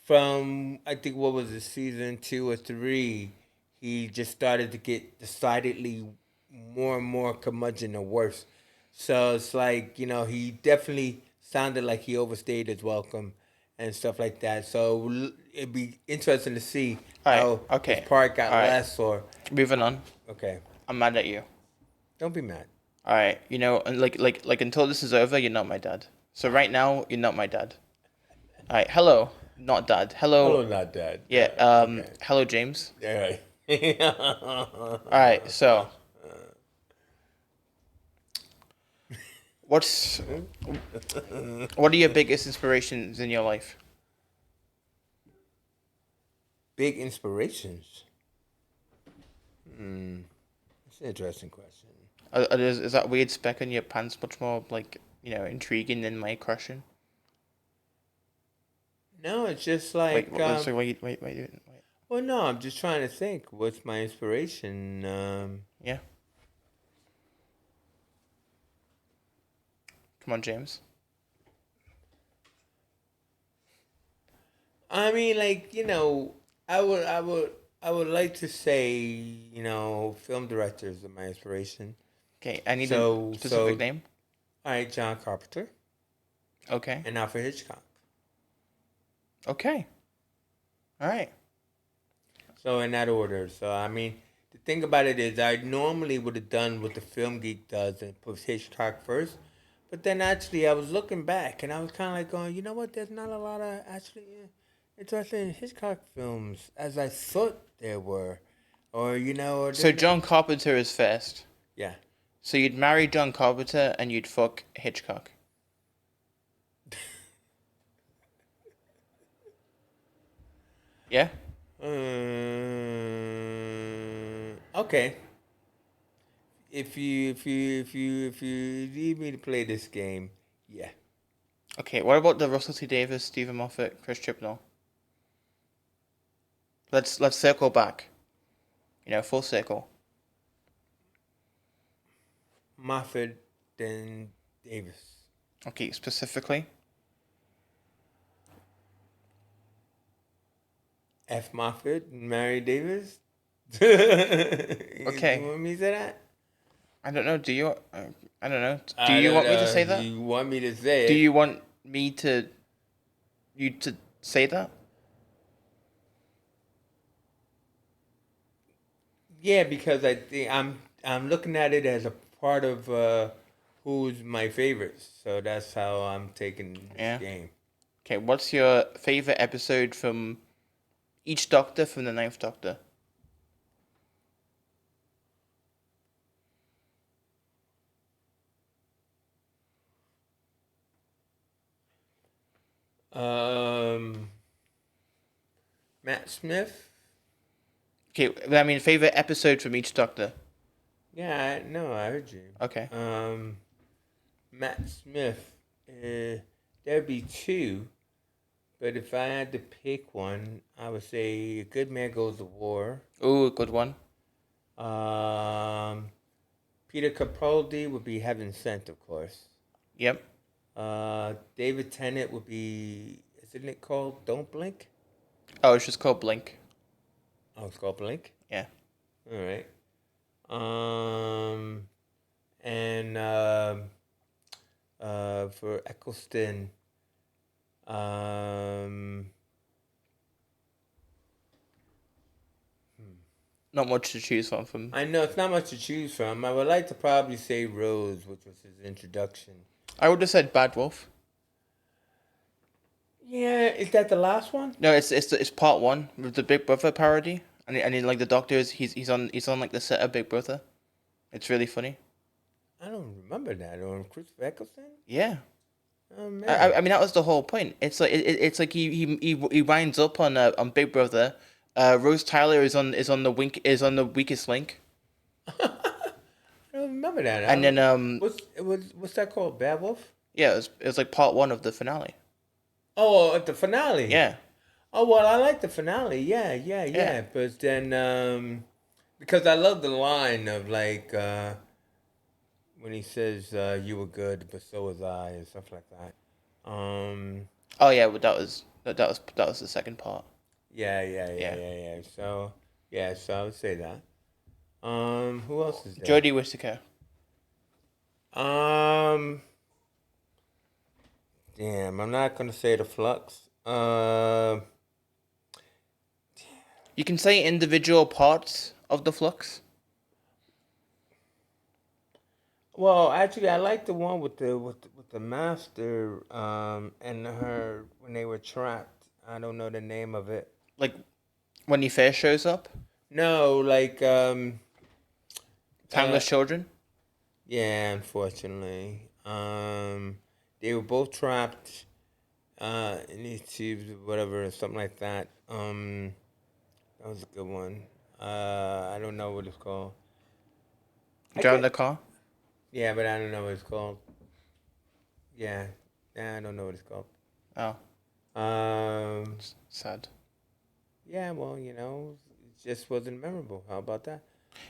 from I think what was it, season 2 or 3, he just started to get decidedly more and more curmudgeon and worse. So it's like he definitely sounded like he overstayed his welcome and stuff like that. So it'd be interesting to see All right. how his Okay. part got All right. less or Moving on. okay. I'm mad at you. Don't be mad. All right. And like until this is over, you're not my dad. So right now, you're not my dad. All right. Hello, not dad. Hello. Hello, not dad. Yeah. Okay. Hello, James. Yeah. All right. So, what's what are your biggest inspirations in your life? Big inspirations. That's an interesting question. Is that weird speck on your pants much more like intriguing than my question? No, it's just like So wait. well, no, I'm just trying to think. What's my inspiration? Yeah. Come on, James. I mean, like I would like to say, film directors are my inspiration. Okay, I need So- a specific so- name. All right, John Carpenter Okay. and Alfred Hitchcock. Okay. All right. So in that order. So I mean, the thing about it is, I normally would have done what the film geek does and put Hitchcock first, but then actually I was looking back and I was kind of like going, you know what? There's not a lot of actually interesting Hitchcock films as I thought there were, or or So John Carpenter is first. yeah. So you'd marry John Carpenter and you'd fuck Hitchcock. Yeah? Okay. If you need me to play this game, yeah. Okay, what about the Russell T Davies, Stephen Moffat, Chris Chibnall? Let's circle back. Full circle. Moffat then Davis. Okay, specifically. F. Moffat and Mary Davis. Okay. You want me to say that? I don't know. Do you? I don't know. Do you want me to say that? You want me to say it? Do you want me to? You to say that? Yeah, because I think I'm looking at it as a part of who's my favorites. So that's how I'm taking this Yeah. game. Okay, what's your favorite episode from each Doctor from the Ninth Doctor? Matt Smith. Okay, I mean favorite episode from each Doctor. Yeah, no, I heard you. Okay. Matt Smith. There'd be two, but if I had to pick one, I would say A Good Man Goes to War. Ooh, good one. Peter Capaldi would be Heaven Sent, of course. Yep. David Tennant would be, isn't it called Don't Blink? Oh, it's just called Blink. Oh, it's called Blink? Yeah. All right. And for Eccleston, Not much to choose from. I know it's not much to choose from. I would like to probably say Rose, which was his introduction. I would have said Bad Wolf. Yeah, is that the last one? No, it's part one with the Big Brother parody, and like the doctor is he's on like the set of Big Brother. It's really funny. I don't remember that. On Chris Eccleston? Yeah. Oh I, man. I mean that was the whole point. It's like it's like he winds up on Big Brother. Rose Tyler is on the weakest link, I don't remember that. and then What's that called? Bad Wolf? yeah, it was like part one of the finale. Oh, at the finale. Yeah, Oh well, I like the finale. Yeah, yeah, yeah. yeah. But then, because I love the line of like when he says, "You were good, but so was I," and stuff like that. Um, Oh yeah, but that was the second part. yeah, yeah, yeah, Yeah, yeah, yeah. So yeah, so I would say that. Who else is there? Jodie Whittaker. Um, damn, I'm not gonna say the Flux. You can say individual parts of the Flux. Well, actually, I like the one with the master and her when they were trapped. I don't know the name of it. Like when he first shows up, No, like uh Timeless Children. yeah, unfortunately. They were both trapped in these tubes or whatever, something like that. That was a good one. I don't know what it's called. I Driving the get car. yeah, but I don't know what it's called. Yeah, I don't know what it's called. Oh, Um, sad. yeah, well, it just wasn't memorable. How about that?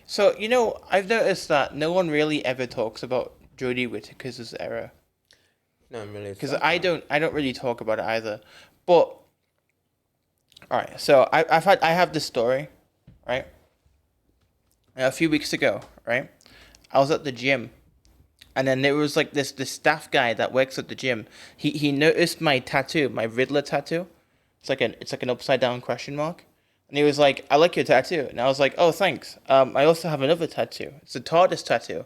So I've noticed that no one really ever talks about Jodie Whittaker's era Not really. because I don't really talk about it either. But all right, so I have this story, right? A few weeks ago, right? I was at the gym, and then there was like this staff guy that works at the gym. He noticed my tattoo, my Riddler tattoo. It's like an upside down question mark. And he was like, "I like your tattoo," and I was like, "Oh, thanks. I also have another tattoo. It's a TARDIS tattoo."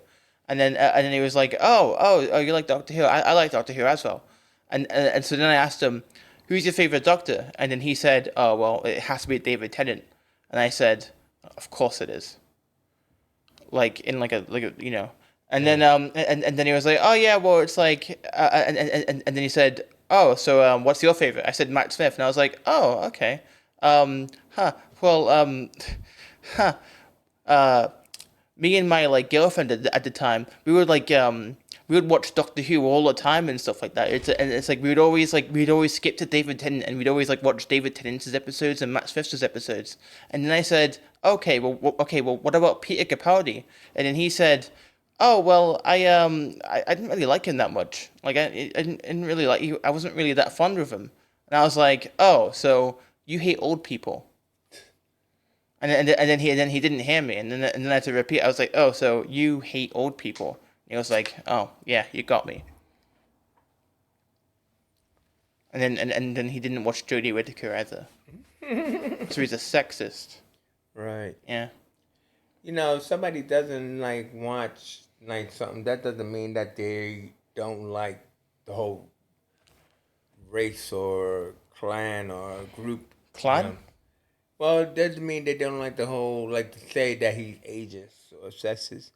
And then he was like, "Oh, you like Doctor Who? I like Doctor Who as well." And so then I asked him, "Who's your favorite Doctor?" And then he said, "Oh, well, it has to be David Tennant." And I said, "Of course it is." Like in like a. And Yeah. then and then he was like, "Oh yeah, well it's like," and then he said, "Oh, so what's your favorite?" I said Matt Smith, and I was like, "Oh, okay, huh, well huh." Uh, Me and my like girlfriend at the time, we would watch Doctor Who all the time and stuff like that. It's like we'd always skip to David Tennant, and we'd always like watch David Tennant's episodes and Matt Smith's episodes. And then I said, okay, well, what about Peter Capaldi? And then he said, "Oh well, I didn't really like him that much. Like I didn't really like you. I wasn't really that fond of him." And I was like, "Oh, so you hate old people?" And then he didn't hear me, and then I had to repeat. I was like, "Oh, so you hate old people?" And he was like, "Oh, yeah, you got me." And then he didn't watch Jodie Whittaker either, so he's a sexist. Right. Yeah. If somebody doesn't like watch like something, that doesn't mean that they don't like the whole race or clan or group. You Clan? know. Well, it doesn't mean they don't like the whole like to say that he's ageist or sexist.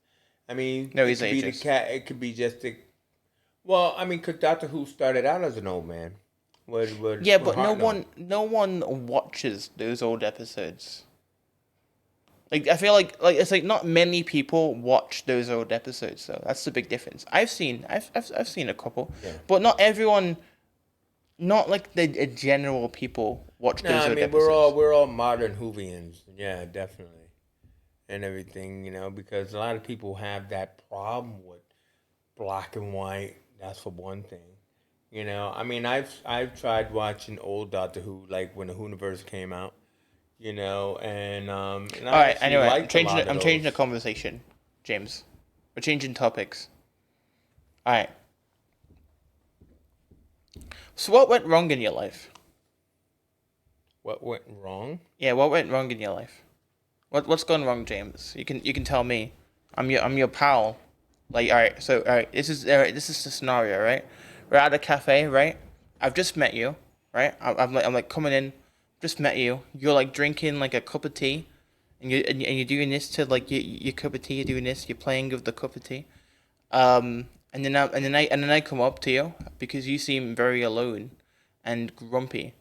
I mean, No, it he's could be the ageist. cat. It could be just the. Well, I mean, because Doctor Who started out as an old man. Yeah, With but no Hartnell. one watches those old episodes. Like I feel like it's like not many people watch those old episodes though. That's the big difference. I've seen a couple, Yeah. but not everyone. Not like the general people watch No, those I old mean we're all episodes. we're all modern Whovians. Yeah, definitely, and everything. Because a lot of people have that problem with black and white. That's for one thing. I mean, I've tried watching old Doctor Who, like when the Whoniverse came out. And All I right. actually Anyway, I'm liked a changing. lot it- of I'm changing the those. conversation, James. We're changing topics. All right. So what went wrong in your life? What went wrong? Yeah, what went wrong in your life? What's gone wrong, James? You can tell me. I'm your pal. Like all right. This is the scenario, right? We're at a cafe, right? I've just met you, right? I'm like coming in, just met you. You're like drinking like a cup of tea, and you're doing this to like your cup of tea. You're doing this. You're playing with the cup of tea. And then I come up to you because you seem very alone and grumpy.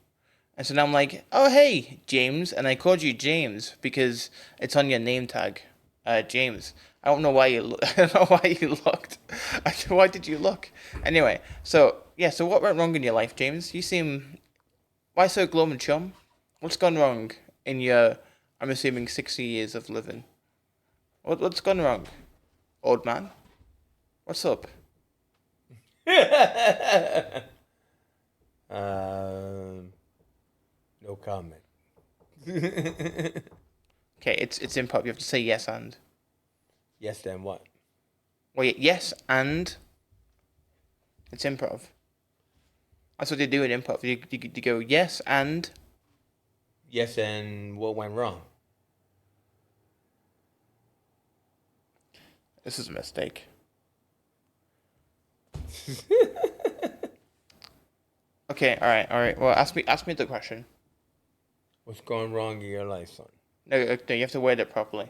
And so now I'm like, oh hey, James, and I called you James because it's on your name tag, James. I don't know why you. I don't know why you looked. Why did you look? Anyway, so yeah, so what went wrong in your life, James? You seem. Why so glum and chum? What's gone wrong in your? I'm assuming 60 years of living. What's gone wrong, old man? What's up? No comment. Okay, it's improv. You have to say yes and. Yes, then what? Wait, yes and. It's improv. That's what they do in improv. You go yes and. Yes, and what went wrong? This is a mistake. Okay, all right. Well, ask me the question. What's going wrong in your life, son? No, you have to word it properly.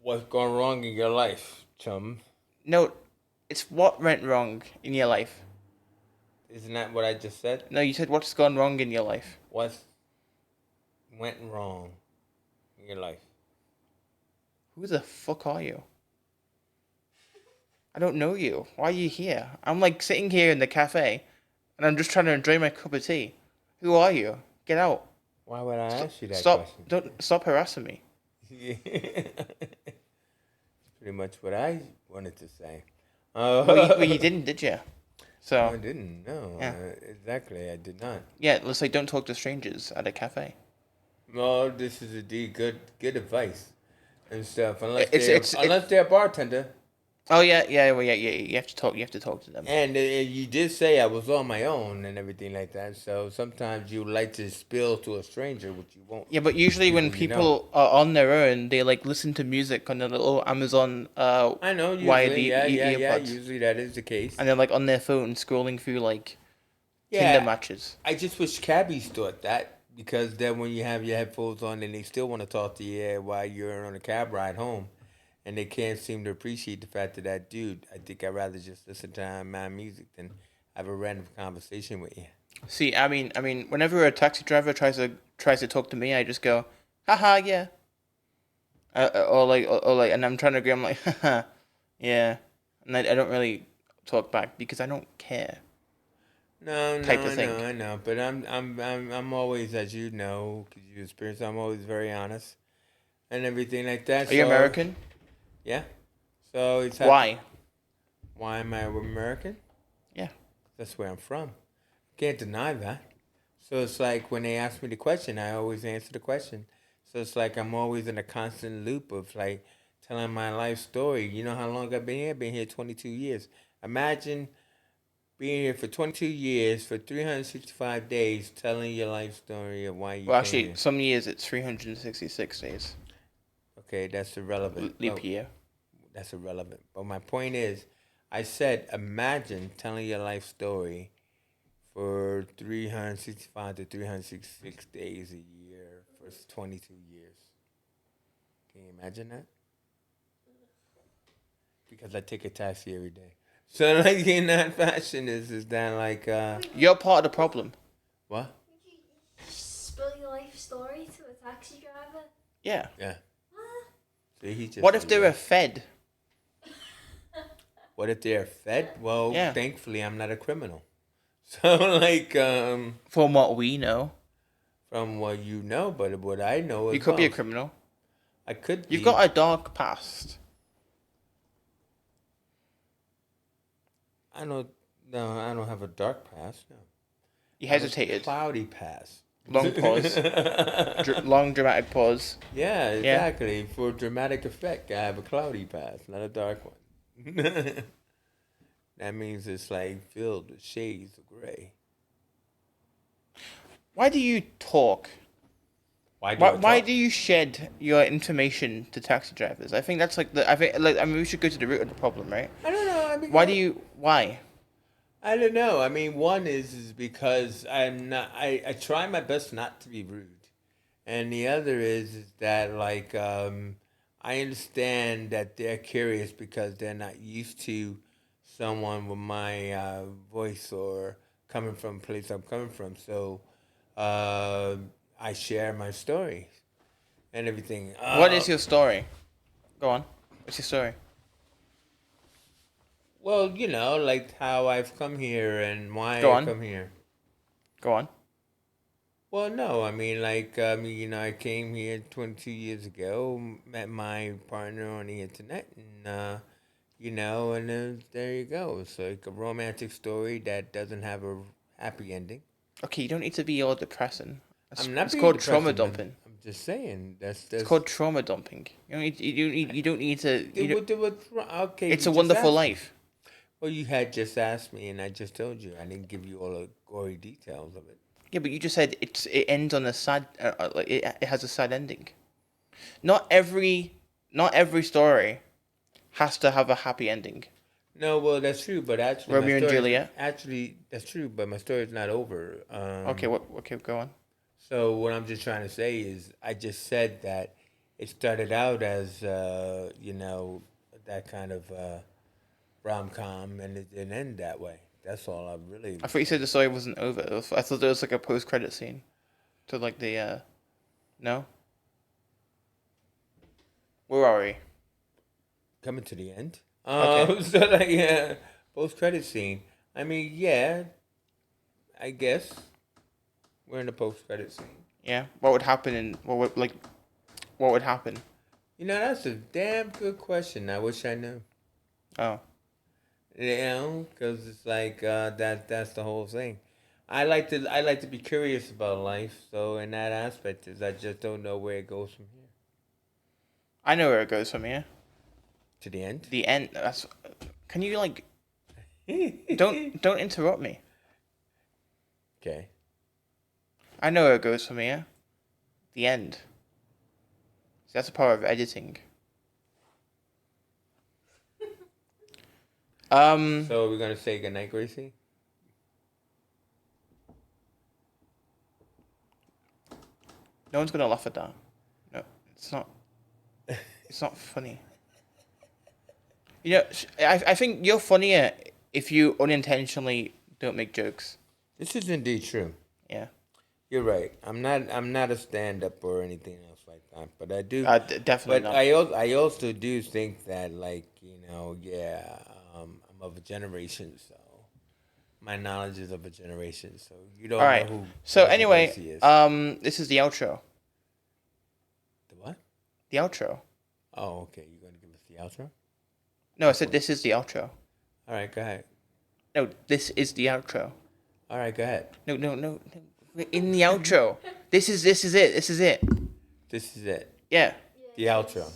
What's going wrong in your life, chum? No, it's what went wrong in your life. Isn't that what I just said? No, you said what's gone wrong in your life. What went wrong in your life? Who the fuck are you? I don't know you. Why are you here? I'm like sitting here in the cafe, and I'm just trying to enjoy my cup of tea. Who are you? Get out. Why would I ask you that Stop. question? Don't stop harassing me. Yeah. Pretty much what I wanted to say. Well, you didn't, did you? So I didn't. No, Yeah. Exactly. I did not. yeah, let's say don't talk to strangers at a cafe. No, this is indeed good advice and stuff. It's- Unless they're a bartender. Oh yeah. You have to talk. You have to talk to them. And you did say I was on my own and everything like that. So sometimes you like to spill to a stranger, which you won't. Yeah, but usually when You know. people are on their own, they like listen to music on their little Amazon I know. Usually, wired yeah. earbuds, Usually that is the case. and they're like on their phone scrolling through like Yeah. Tinder matches. I just wish cabbies thought that, because then when you have your headphones on and they still want to talk to you while you're on a cab ride home, and they can't seem to appreciate the fact that dude, I think I'd rather just listen to my music than have a random conversation with you. See, I mean, whenever a taxi driver tries to talk to me, I just go, haha, yeah. Or like, and I'm trying to agree. I'm like, haha, yeah, and I don't really talk back because I don't care. No, Type of thing. I know, but I'm always, as you know, because you experience, I'm always very honest and everything like that. Are you American? Yeah. So it's Why? Why am I American? Yeah. That's where I'm from. Can't deny that. So it's like when they ask me the question, I always answer the question. So it's like I'm always in a constant loop of like telling my life story. You know how long I've been here? Been here 22 years. Imagine being here for 22 years for 365 days, telling your life story of why you Well, came actually, here. some years it's 366 days. Okay, that's irrelevant. Leap Oh, year. that's irrelevant. But my point is, I said, imagine telling your life story for 365 to 366 days a year for 22 years. Can you imagine that? Because I take a taxi every day. So like in that fashion is that like You're part of the problem. what? Would you spill your life story to a taxi driver? Yeah. Yeah. See, he just What if they were fed? What if they're fed? Well, Yeah. thankfully I'm not a criminal. So like From what we know, from what you know, but what I know is you could be a criminal. I could be. You've got a dark past. I don't. No, I don't have a dark past. No. You I have a hesitated. cloudy past. Long pause. Long dramatic pause. Yeah, exactly. For dramatic effect, I have a cloudy past, not a dark one. That means it's like filled with shades of gray. Why do you talk? Why do you shed your information to taxi drivers? I think that's like we should go to the root of the problem, right? I don't know. I mean, Why? I don't know. I mean, one is because I'm not. I try my best not to be rude, and the other is that like I understand that they're curious because they're not used to someone with my voice or coming from a place I'm coming from. So uh, I share my story and everything. What is your story? Go on. What's your story? Well, like how I've come here and why Go I on. come here. Go on. Well, no, I mean, like, I came here 22 years ago, met my partner on the internet, and, and then there you go. It's like a romantic story that doesn't have a happy ending. Okay, you don't need to be all depressing. I'm not It's being called trauma depressing, man. dumping. I'm just saying, It's called trauma dumping. You don't need to. okay, It's you a just wonderful asked me. life. Well, you had just asked me, and I just told you. I didn't give you all the gory details of it. Yeah, but you just said it ends on a sad. Like it has a sad ending. Not every story has to have a happy ending. No, well, that's true, but actually, my Romeo and story Juliet. actually that's true, but my story's not over. Okay, what? Okay, go on. So what I'm just trying to say is, I just said that it started out as that kind of rom com, and it didn't end that way. That's all I really. I thought you said the story wasn't over. I thought there was like a post credit scene, to like the no. Where are we? Coming to the end. Okay. So like yeah, post credit scene. I mean, yeah, I guess we're in the post credit scene. Yeah. What would happen in what would happen? That's a damn good question. I wish I knew. Oh. Because it's like that's the whole thing. I like to be curious about life. So in that aspect, is I just don't know where it goes from here I know where it goes from here. to the end. The end. That's. Can you like? Don't interrupt me. Okay. I know where it goes from here. The end. See, that's the power of editing. So we're gonna say goodnight, Gracie. No one's gonna laugh at that. No, it's not. It's not funny. I think you're funnier if you unintentionally don't make jokes. This is indeed true. Yeah. You're right. I'm not a stand up or anything else like that, but I do. Definitely But not. I also do think that like yeah, I'm of a generation, so my knowledge is of a generation. So you don't All right. know who. So Cousin anyway, Gracie is. this is the outro. The what? The outro. Oh, okay. You're gonna give us the outro. No, I said this is the outro. All right, go ahead. No, this is the outro. All right, go ahead. No. We're in the outro. This is it. This is it. This is it. Yeah. The outro.